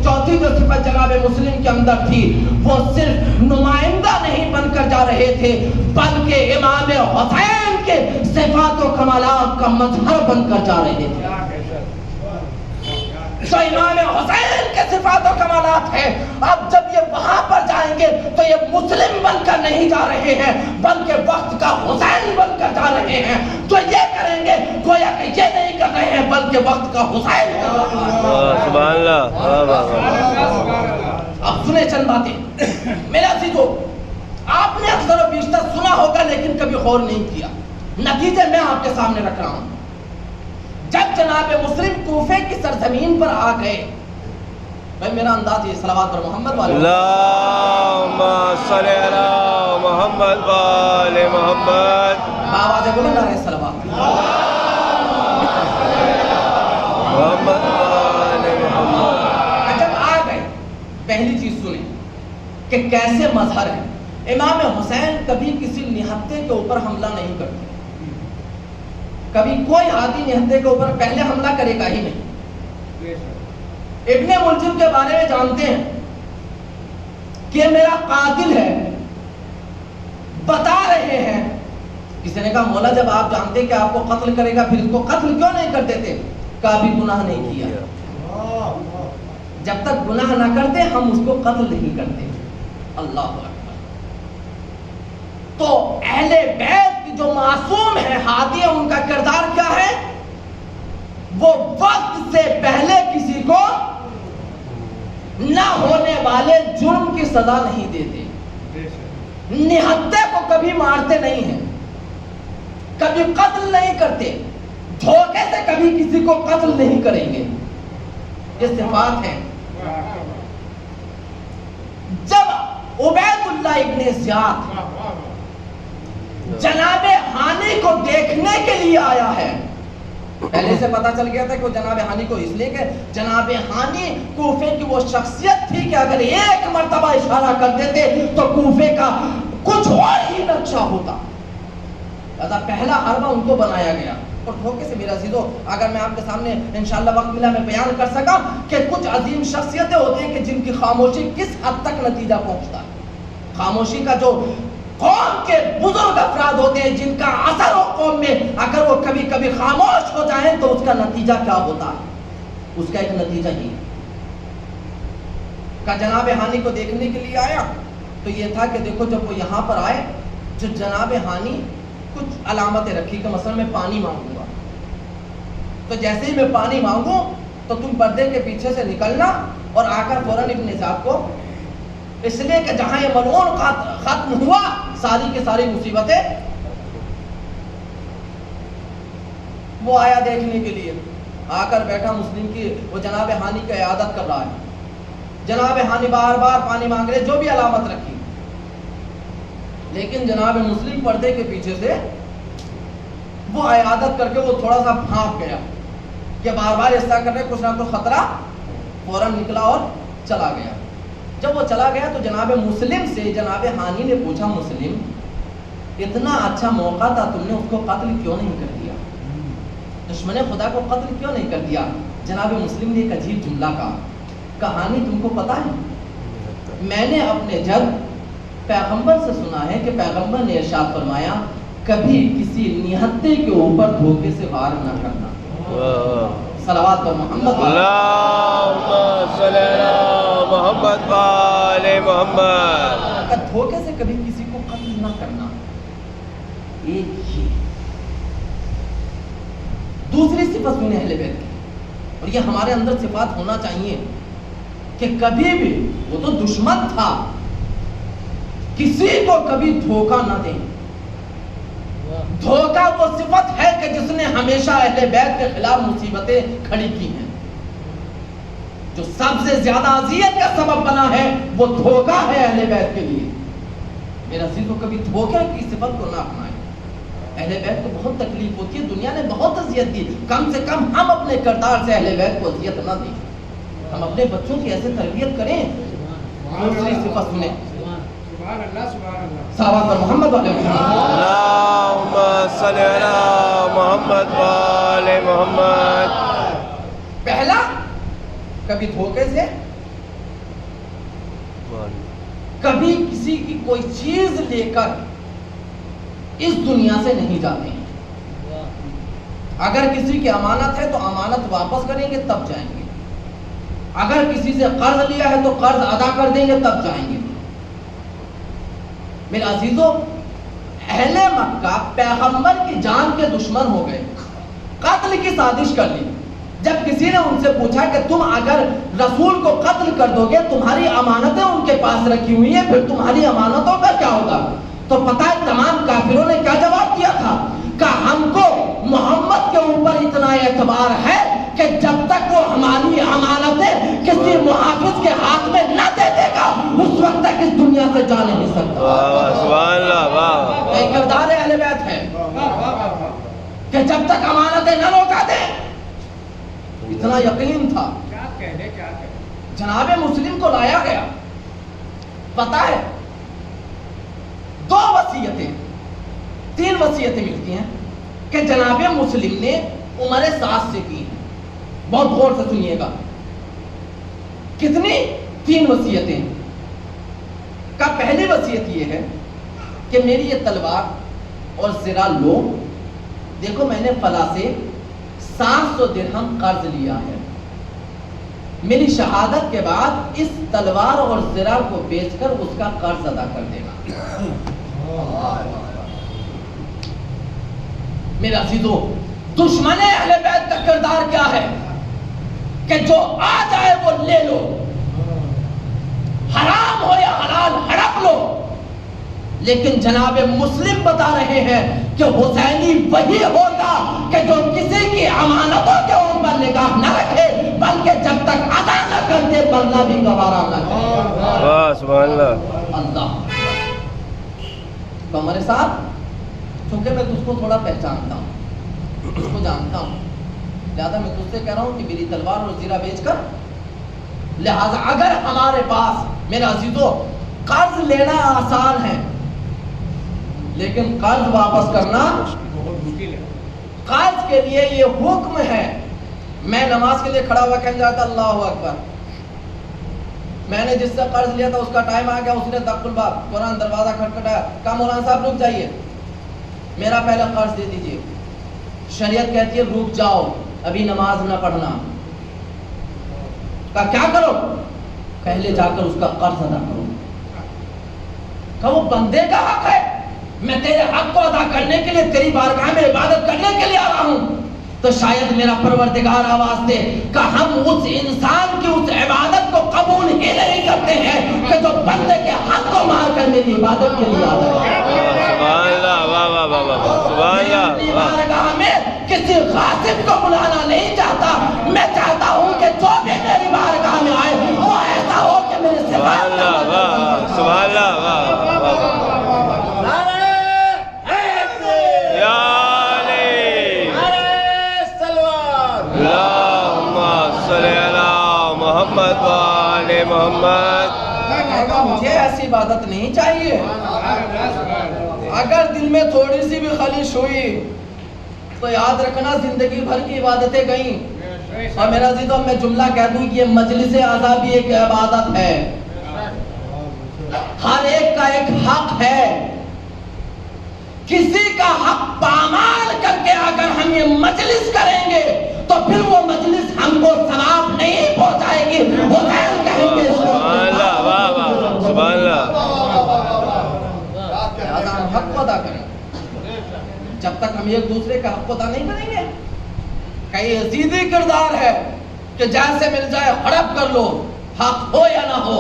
چوتھی جو صفت جناب مسلم کے اندر تھی، وہ صرف نمائندہ نہیں بن کر جا رہے تھے بلکہ امام حسین کے صفات و کمالات کا مظہر بن کر جا رہے تھے۔ جو امام حسین کے صفات و کمالات ہیں، اب جب یہ وہاں پر جائیں گے تو یہ مسلم بن کر نہیں جا رہے ہیں بلکہ وقت کا حسین بن کر جا رہے ہیں۔ جو یہ کریں گے گویا کہ یہ نہیں کر رہے ہیں بلکہ وقت کا حسین کر رہے ہیں۔ سبحان اللہ۔ اب سنیں چند باتیں میرے عزیزو، آپ نے اکثر و بیشتر سنا ہوگا لیکن کبھی غور نہیں کیا، نتیجے میں آپ کے سامنے رکھ رہا ہوں۔ جب جناب مسلم کوفے کی سرزمین پر آ گئے، بھائی میرا انداز یہ صلوات پر محمد والے اللہم صلی علی محمد والے محمد، آواز بولے نعرہ صلوات، محمد والے محمد۔ جب آ گئے پہلی چیز سنیں کہ کیسے مظہر ہے۔ امام حسین کبھی کسی نہتے کے اوپر حملہ نہیں کرتے، کبھی کوئی عادی نہتے کے اوپر پہلے حملہ کرے گا ہی نہیں. ابن ملجم کے بارے میں جانتے ہیں کہ میرا قاتل ہے, بتا رہے ہیں. کسی نے کہا مولا جب آپ جانتے کہ آپ کو قتل کرے گا پھر اس کو قتل کیوں نہیں کر دیتے؟ کہا بھی گناہ نہیں کیا. جب تک گناہ نہ کرتے ہم اس کو قتل نہیں کرتے. اللہ اکبر. تو اہل بیت کی جو معصوم ہے, ہادی ہے, ان کا کردار کیا ہے؟ وہ وقت سے پہلے کسی کو نہ ہونے والے جرم کی سزا نہیں دیتے, نہتے کو کبھی مارتے نہیں ہیں, کبھی قتل نہیں کرتے, دھوکے سے کبھی کسی کو قتل نہیں کریں گے. یہ صفات ہے. جب عبید اللہ ابن زیاد جناب ہانی کو دیکھنے کے لیے آیا ہے, پہلے سے پتا چل گیا تھا کہ وہ جناب ہانی کو اس لیے کہ جناب ہانی کوفے کی وہ شخصیت تھی کہ اگر ایک مرتبہ اشارہ کر دیتے تو کوفے کا کچھ اور ہی نقشہ ہوتا. لہذا پہلا حربہ ان کو بنایا گیا. اور دھوکے سے میرا عزیزو, اگر میں آپ کے سامنے انشاءاللہ وقت ملا میں بیان کر سکا کہ کچھ عظیم شخصیتیں ہوتی ہیں کہ جن کی خاموشی کس حد تک نتیجہ پہنچتا ہے. خاموشی کا جو قوم کے بزرگ افراد ہوتے ہیں جن کا اثر ہو قوم میں, اگر وہ کبھی کبھی خاموش ہو جائیں تو اس کا نتیجہ کیا ہوتا ہے؟ اس کا ایک نتیجہ ہی کا جناب ہانی کو دیکھنے کے لیے آیا تو یہ تھا کہ دیکھو جب وہ یہاں پر آئے, جو جناب ہانی کچھ علامتیں رکھی کہ مثلا میں پانی مانگوں گا تو جیسے ہی میں پانی مانگوں تو تم پردے کے پیچھے سے نکلنا اور آ کر فوراً ابن زیاد کو, اس لیے کہ جہاں یہ ملعون ختم ہوا ساری کی ساری مصیبتیں. وہ آیا دیکھنے کے لیے, آ کر بیٹھا مسلم کی, وہ جناب ہانی کی عیادت کر رہا ہے. جناب ہانی بار بار پانی مانگ رہے, جو بھی علامت رکھی, لیکن جناب مسلم پردے کے پیچھے سے وہ عیادت کر کے وہ تھوڑا سا بھانپ گیا کہ بار بار ایسا کر رہے کچھ نہ کچھ خطرہ, فوراً نکلا اور چلا گیا. جب وہ چلا گیا تو جناب مسلم سے جناب ہانی نے پوچھا, مسلم اتنا اچھا موقع تھا, تم نے اس کو قتل کیوں نہیں کر دیا؟ دشمن خدا کو قتل کیوں نہیں کر دیا؟ جناب مسلم نے ایک عجیب جملہ کہا, کہانی تم کو پتا ہے, میں نے اپنے جد پیغمبر سے سنا ہے کہ پیغمبر نے ارشاد فرمایا کبھی کسی نہتے کے اوپر دھوکے سے وار نہ کرنا. صلوات پر محمد, اللہم صلی علی محمد و آل محمد. دھوکے سے کبھی کسی کو قتل نہ کرنا. ایک ہی دوسری صفت سنے اہل بیت کی, اور یہ ہمارے اندر صفات ہونا چاہیے کہ کبھی بھی, وہ تو دشمن تھا, کسی کو کبھی دھوکہ نہ دیں. دھوکہ وہ صفت ہے کہ جس نے ہمیشہ اہل بیت کے خلاف مصیبتیں کھڑی کی ہیں. جو سب سے زیادہ اذیت کا سبب بنا ہے وہ دھوکہ ہے اہل بیت کے لیے. میرا عزیز کو کبھی دھوکے کی صفت کو نہ اپنائیں. اہل بیت کو بہت تکلیف ہوتی ہے, دنیا نے بہت اذیت دی, کم سے کم ہم اپنے کردار سے اہل بیت کو اذیت نہ دیں. ہم اپنے بچوں کی ایسے تربیت کریں. دوسری صفت سنیں, صحابہ پر محمد والے اللہم صلی علی محمد و آل محمد. پہلا, کبھی دھوکے سے, کبھی کسی کی کوئی چیز لے کر اس دنیا سے نہیں جاتے ہیں. اگر کسی کی امانت ہے تو امانت واپس کریں گے تب جائیں گے. اگر کسی سے قرض لیا ہے تو قرض ادا کر دیں گے تب جائیں گے. میرے عزیزو, اہل مکہ پیغمبر کی جان کے دشمن ہو گئے, قتل کی سازش کر لی. جب کسی نے ان سے پوچھا کہ تم اگر رسول کو قتل کر دو گے, تمہاری امانتیں ان کے پاس رکھی ہوئی ہیں, پھر تمہاری امانتوں کا کیا ہوگا؟ تو پتہ ہے تمام کافروں نے کیا جواب دیا تھا کہ ہم کو محمد کے اوپر اتنا اعتبار ہے کہ جب تک وہ ہماری امانتیں کسی محافظ کے ہاتھ میں نہ دے دے گا اس وقت تک اس دنیا سے جا نہیں سکتا. سبحان اللہ, واہ. یہ کردار اہل بیت ہے کہ جب تک امانتیں نہ لوٹا دیں. اتنا یقین تھا. جناب مسلم کو لایا گیا, پتہ ہے 2 وصیتیں 3 وصیتیں ملتی ہیں کہ جناب مسلم نے عمر سعد سے کی ہے. بہت غور سے سنیے گا. کتنی؟ 3 وصیتیں. کا پہلی وصیت یہ ہے کہ میری یہ تلوار اور زرہ لو. دیکھو میں نے فلاں سے 700 درہم قرض لیا ہے. میری شہادت کے بعد اس تلوار اور زرہ کو بیچ کر اس کا قرض ادا کر دینا. میرا عزیزو، دشمن اہل بیت کا کردار کیا ہے کہ جو آ جائے وہ لے لو، حرام ہو یا حلال ہڑپ لو. لیکن جناب مسلم بتا رہے ہیں کہ حسینی وہی ہوگا کہ جو کسی کی امانتوں کے اوپر نگاہ نہ رکھے بلکہ جب تک ادا نہ کرتے مرنا بھی گوارا نہ کرے. سبحان اللہ. اللہ تو ہمارے ساتھ، چونکہ میں تجھ کو تھوڑا پہچانتا ہوں، تجھ کو جانتا ہوں، لہذا میں تجھ سے کہہ رہا ہوں کہ میری تلوار اور زیرہ بیچ کر، لہذا اگر ہمارے پاس میرا عزیزو قرض لینا آسان ہے لیکن قرض واپس کرنا قرض کے لیے یہ حکم ہے. میں نماز کے لیے کھڑا ہوا کہنے جاتا اللہ اکبر، میں نے جس سے قرض لیا تھا اس کا ٹائم آ گیا، اس نے دق الباب قرآن دروازہ کھٹکھٹایا، کہا مولانا صاحب رک جائیے، میرا پہلا قرض دے دیجئے. شریعت کہتی ہے رک جاؤ، ابھی نماز نہ پڑھنا. کہا کیا کرو؟ پہلے جا کر اس کا قرض ادا کرو. کہا وہ بندے کا حق ہے، میں تیرے حق کو ادا کرنے کے لیے تیری بارگاہ میں عبادت کرنے کے لیے آ رہا ہوں. تو شاید میرا پروردگار آواز دے کہ ہم اس انسان کی اس عبادت کو قبول ہی نہیں کرتے ہیں کہ جو بندے کے حق کو مار کر میری عبادت کے لیے آتا ہے. سبحان اللہ. واہ واہ واہ واہ. سبحان اللہ. اپنی بارگاہ میں کسی غاصب کو بلانا نہیں چاہتا. میں چاہتا ہوں کہ جو بھی میری بارگاہ میں آئے وہ ایسا ہو کہ میرے سے سبحان اللہ. واہ سبحان اللہ. واہ واہ. محمد والے محمد. مجھے ایسی عبادت نہیں چاہیے. اگر دل میں تھوڑی سی بھی خلش ہوئی تو یاد رکھنا زندگی بھر کی عبادتیں گئیں. اور میرا عزیزو میں جملہ کہہ دوں کہ یہ مجلس اعضا بھی ایک عبادت ہے. ہر ایک کا ایک حق ہے. کسی کا حق پامال کر کے اگر ہم یہ مجلس کریں گے تو پھر وہ مجلس ہم کو ثواب نہیں پہنچائے گی. حسین کہیں گے سبحان اللہ. واہ واہ. سبحان اللہ. ہم حق کو ادا کریں. جب تک ہم ایک دوسرے کا حق کو ادا نہیں کریں گے، کئی عزیزی کردار ہے کہ جیسے مل جائے ہڑپ کر لو، حق ہو یا نہ ہو.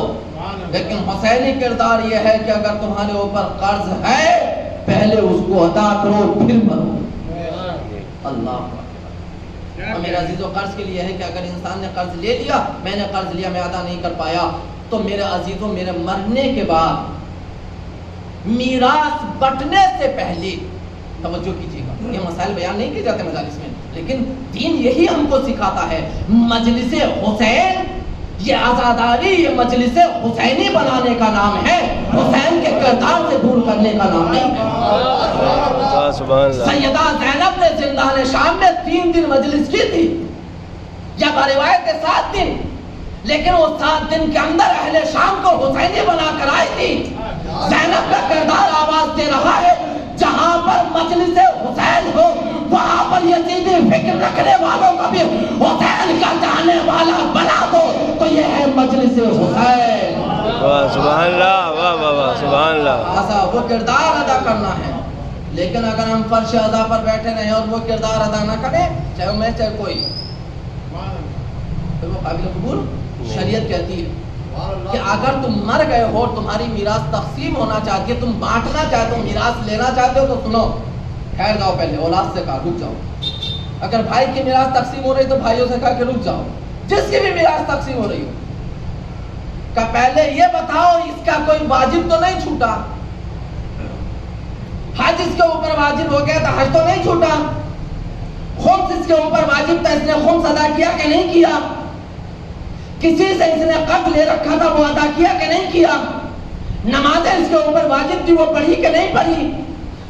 لیکن حسینی کردار یہ ہے کہ اگر تمہارے اوپر قرض ہے پہلے اس کو ادا کرو پھر بھرو. اللہ. اور میرا عزیزو قرض کے لیے ہے کہ اگر انسان نے قرض لے لیا، میں نے قرض لیا میں ادا نہیں کر پایا، تو میرے عزیزو میرے مرنے کے بعد میراث بٹنے سے پہلے توجہ کیجیے گا. یہ مسائل بیان نہیں کیے جاتے مجالس میں، لیکن دین یہی ہم کو سکھاتا ہے. مجلس حسین یہ عزاداری، یہ مجلس حسینی بنانے کا نام ہے، حسین کے کردار سے دور کرنے کا نام نہیں ہے. سیدہ زینب نے زندان شام میں 3 دن مجلس کی تھی، یا روایت 7 دن، لیکن وہ 7 دن کے اندر اہل شام کو حسینی بنا کر آئی تھی. زینب کا کردار آواز دے رہا ہے جہاں پر مجلس حسین ہو وہاں پر یزیدی فکر رکھنے والوں کو بھی حسین کا جانے والا بنا دو. تو یہ ہے مجلس حسین. سبحان اللہ. واہ واہ واہ. سبحان اللہ. ایسا وہ کردار ادا کرنا ہے. لیکن اگر ہم فرش ادا پر بیٹھے رہیں اور وہ کردار ادا نہ کریں، چاہے میں چاہے کوئی، پھر وہ قابل قبول. شریعت کہتی ہے کہ اگر تم مر گئے ہو اور تمہاری میراث تقسیم ہونا چاہتی ہے، تم بانٹنا چاہتے ہو، میراث لینا چاہتے ہو، تو سنو، ٹھہر جاؤ، پہلے اولاد سے کہا رک جاؤ. اگر بھائی کی میراث تقسیم ہو رہی تو بھائیوں سے کہا کہ رک جاؤ. جس کی بھی میراث تقسیم ہو رہی ہو کہ پہلے یہ بتاؤ اس کا کوئی واجب تو نہیں چھوٹا. حج اس کے اوپر واجب ہو گیا تھا، حج تو نہیں چھوٹا. خمس اس کے اوپر واجب تھا، اس نے خمس ادا کیا کہ نہیں کیا. کسی سے اس نے قرض لے رکھا تھا، وہ ادا کیا کہ نہیں کیا. نمازیں اس کے اوپر واجب تھی، وہ پڑھی کہ نہیں پڑھی.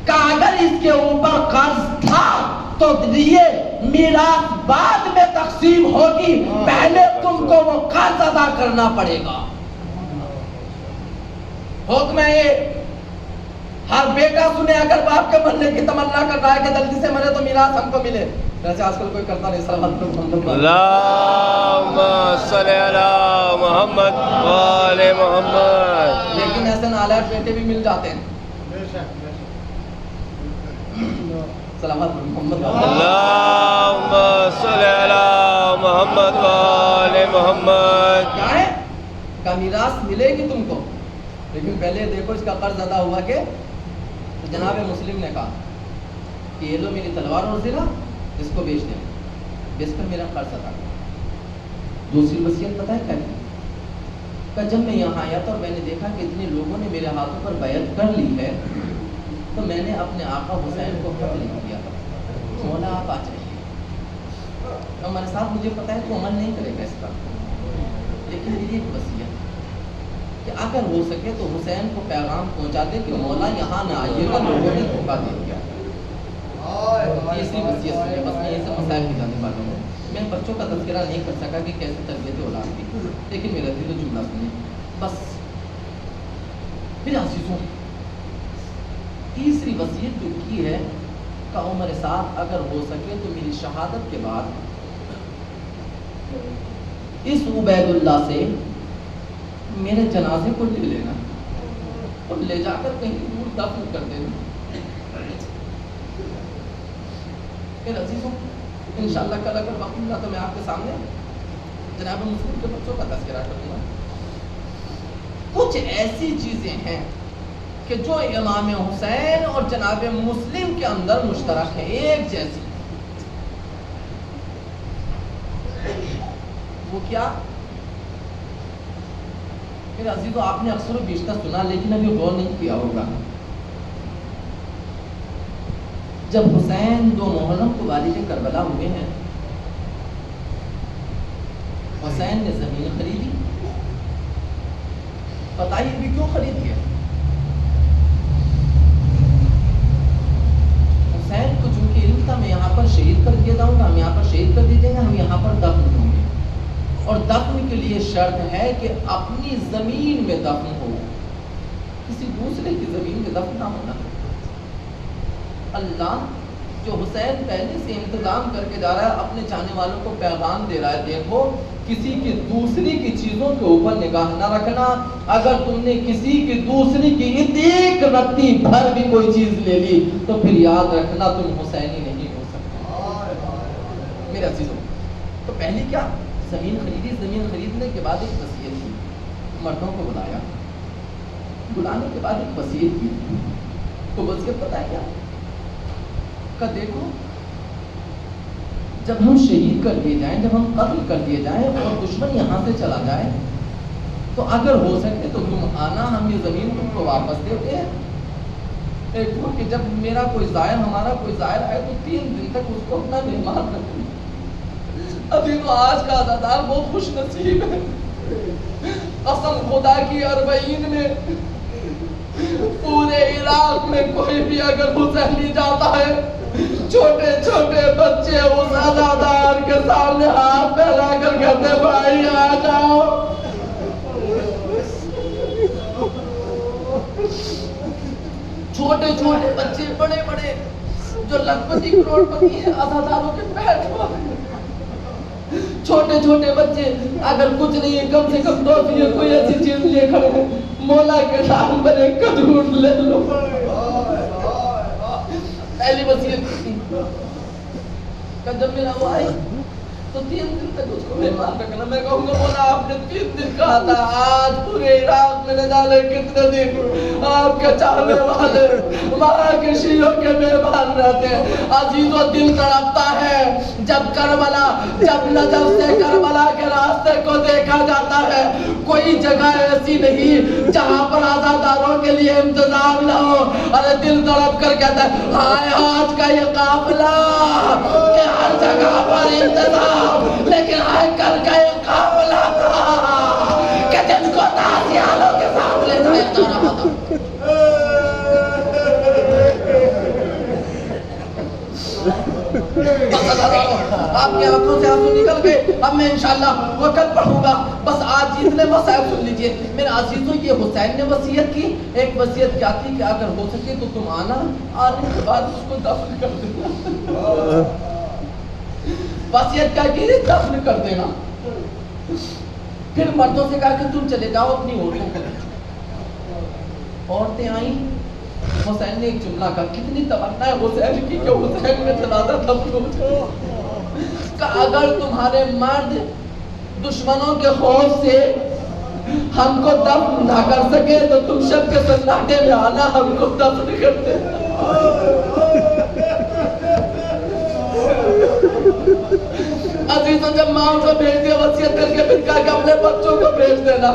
کہ اگر اس کے اوپر قرض تھا تو یہ میراث بعد میں تقسیم ہوگی، پہلے تم کو وہ قرض ادا کرنا پڑے گا۔ حکم ہے یہ، ہر بیٹا سنے اگر باپ کے مرنے کی تمنا کر رہا ہے کہ جلدی سے مرے تو میراث ہم کو ملے، ویسے آج کل کوئی کرتا نہیں، صلوات اللہم صلی علی محمد وآل محمد۔ لیکن ایسے نالائق بیٹے بھی مل جاتے ہیں۔ صلوات محمد اللہم صلی علی محمد وآل محمد۔ کیا ہے کہ میراث ملے گی تم کو، لیکن پہلے دیکھو اس کا قرض ادا ہوا کہ تو جناب مسلم نے کہا کہ یہ لو میری تلوار اور زرہ، اس کو بیچ دیں، بیچ کر میرا قرض ادا کر۔ دوسری وصیت پتہ ہے کیا کی؟ کہ جب میں یہاں آیا تھا اور میں نے دیکھا کہ اتنے لوگوں نے میرے ہاتھوں پر بیعت کر لی ہے، تو میں نے اپنے آقا حسین کو خط لکھ دیا، مولا آپ آ جائیے، ہمارے ساتھ مجھے پتہ ہے تو عمل نہیں کرے گا اس پر، لیکن میری ایک وصیت کہ اگر ہو سکے تو حسین کو پیغام پہنچا دے کہ مولا یہاں نہ آئیے گا، لوگوں نے دھوکہ دے دیا۔ تیسری وصیت سنیے، بس میں یہ سب مسائل کی جاننے والا ہوں۔ میں بچوں کا تذکرہ نہیں کر سکا کہ کیسے تربیت اولاد کی، لیکن میرا دل و جملہ سنیے بس۔ پھر عزیزوں، تیسری وصیت جو کی ہے کہ عمر ساتھ اگر ہو سکے تو میری شہادت کے بعد اس عبید اللہ سے میرے جنازے کو لے لینا اور لے جا کر کہیں دور دفن کر دینا۔ پھر عزیزوں انشاءاللہ کل اگر وقت ملا تو میں آپ کے سامنے جناب مسلم کے بچوں کا تذکرہ کروں گا۔ کچھ ایسی چیزیں ہیں کہ جو امام حسین اور جناب مسلم کے اندر مشترک ہے، ایک جیسی۔ وہ کیا؟ پھر عزیزو آپ نے اکثر و بیشتر سنا لیکن ابھی غور نہیں کیا ہوگا۔ جب حسین 2 محرم کو والد کربلا ہوئے ہیں، حسین نے زمین خریدی، بتائیے بھی کیوں خریدی ہے؟ حسین کو چونکہ علم تھا میں یہاں پر شہید کر دیا جاؤں گا، ہم یہاں پر شہید کر دیے جائیں گے، ہم یہاں پر دفن ہوں گے، اور دفن کے لیے شرط ہے کہ اپنی زمین میں دفن ہو، کسی دوسرے کی زمین میں دفن نہ ہونا۔ اللہ جو حسین پہلے سے انتظام کر کے جا رہا ہے، اپنے چاہنے والوں کو پیغام دے رہا ہے، دیکھو کسی کی دوسری کی چیزوں کے اوپر نگاہ نہ رکھنا، اگر تم نے کسی کی دوسری کی ایک رتی بھر بھی کوئی چیز لے لی تو پھر یاد رکھنا تم حسینی نہیں ہو سکتے۔ میرے عزیزوں، تو پہلی کیا زمین خریدی، زمین خریدنے کے بعد ایک وصیت کی، مردوں کو بلایا، بلانے کے بعد ایک وصیت کی، تو وصیت پتہ ہے کیا کہ دیکھو جب ہم شہید کر دیے جائیں، جب ہم قتل کر دیے جائیں اور دشمن یہاں سے چلا جائے تو اگر ہو سکے تو تم آنا، ہم یہ زمین تم کو واپس دیتے ہیں۔ ایک وہ کہ جب میرا کوئی زائر، ہمارا کوئی زائر آئے تو 3 دن تک اس کو اپنا مہمان رکھیں۔ ابھی تو آج کا عزادار بہت خوش نصیب ہے، قسم خدا کی 40 میں پورے عراق میں کوئی بھی اگر حسینی جاتا ہے، چھوٹے چھوٹے بچے اس عزادار کے سامنے ہاتھ پھیلا کر کہتے بھائی آ جاؤ۔ چھوٹے چھوٹے بچے، بڑے بڑے جو لکھپتی کروڑپتی ہیں عزاداروں کے پیر، چھوٹے چھوٹے بچے اگر کچھ نہیں ہے کم سے کم توفیہ کوئی ایسی چیز لے کھڑے ہیں، مولا کے نام پر ایک کھجور لے لو۔ پہلی وصیت تھی کہ جب میرا وہ آئی تو 3 دن تک اس کو مہمان رکھنا۔ میں کہوں گا مولا آپ نے 3 دن کہا تھا، آج پورے عراق میں نہ جانے کتنے دن آپ کے چاہنے والے وہاں کے شیعوں کے مہمان رہتے ہیں۔ عزیزو دل تڑپتا ہے جب کربلا، جب نجف سے کربلا کے راستے کو دیکھا جاتا ہے، کوئی جگہ ایسی نہیں جہاں پر عزاداروں کے لیے انتظام نہ ہو، ارے دل تڑپ کر کہتا ہے ہائے آج کا یہ قافلہ کہ ہر جگہ پر انتظام، لیکن آئے کل کا یہ قافلہ تھا کہ جن کو تعزیالوں کے ساتھ لے جایا جا رہا تھا۔ آپ کی آنکھوں سے آنسو نکل گئے، اب میں انشاءاللہ وہ کل پڑھوں گا، بس آج اتنے مسائل سن لیجئے میرے عزیزوں۔ یہ حسین نے وصیت کی، ایک وصیت کیا تھی کہ اگر ہو سکے تو تم آنا، آنے کے بعد اس کو دفن کر دینا۔ وصیت کیا کی؟ دفن کر دینا۔ پھر مردوں سے کہا کہ تم چلے جاؤ اپنی عورتوں کو۔ عورتیں آئیں، حسین نے ایک جملہ کہا، کتنی تمنا ہے حسین کی کہ حسین میں جنازہ دفن ہو جائے، کہ اگر تمہارے مرد دشمنوں کے خوف سے ہم کو دفن نہ کر سکے تو تم شب کے سناٹے میں آنا، ہم کو دفن کر دینا۔ عزیزوں جب ماں کو بھیج دیا وصیت کر کے، پھر کہا کہ اپنے بچوں کو بھیج دینا۔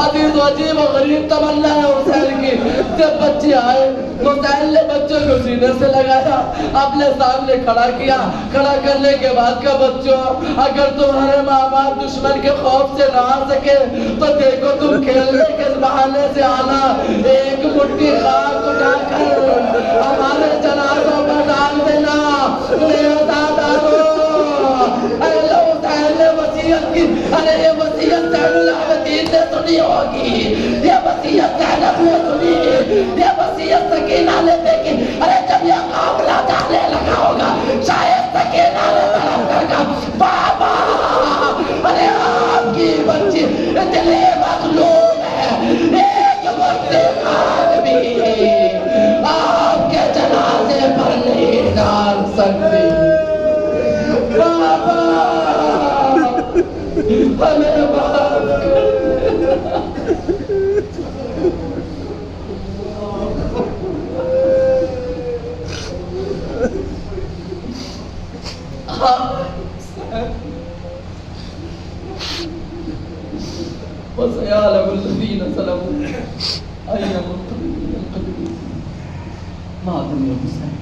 عزیز و عجیب و غریب تمنا ہے حسین کی۔ جب بچے آئے حسین نے بچوں کو سینے سے لگایا، اپنے سامنے کھڑا کیا، کھڑا کرنے کے بعد کہا بچوں اگر تمہارے ماں باپ دشمن کے خوف سے نہ آ سکے تو دیکھو تم کھیلنے کے بہانے سے آنا، ایک مٹھی خاک اٹھا کر ہمارے جنازوں پر ڈال دینا۔ حسین نے وصیت کی، ارے یہ وصیت زین العابدین نے سنی ہوگی، یہ وصیت زینب نے سنی، یہ وصیت سکینہ نے دیکھی۔ ارے جب یہ قافلہ جانے لگا ہوگا شاید سکینہ نے طلب کر کہا بابا ارے آپ کی بچی اتنی مظلوم ہے، ایک وقت خاک بھی آپ کے جنازے پر نہیں ڈال سکتی۔ بابا ہمیں معاف کر۔ وَسَيَعْلَمُ الَّذِينَ ظَلَمُوا أَيَّ مُنقَلِبٍ يَنقَلِبُونَ۔ مادم حسین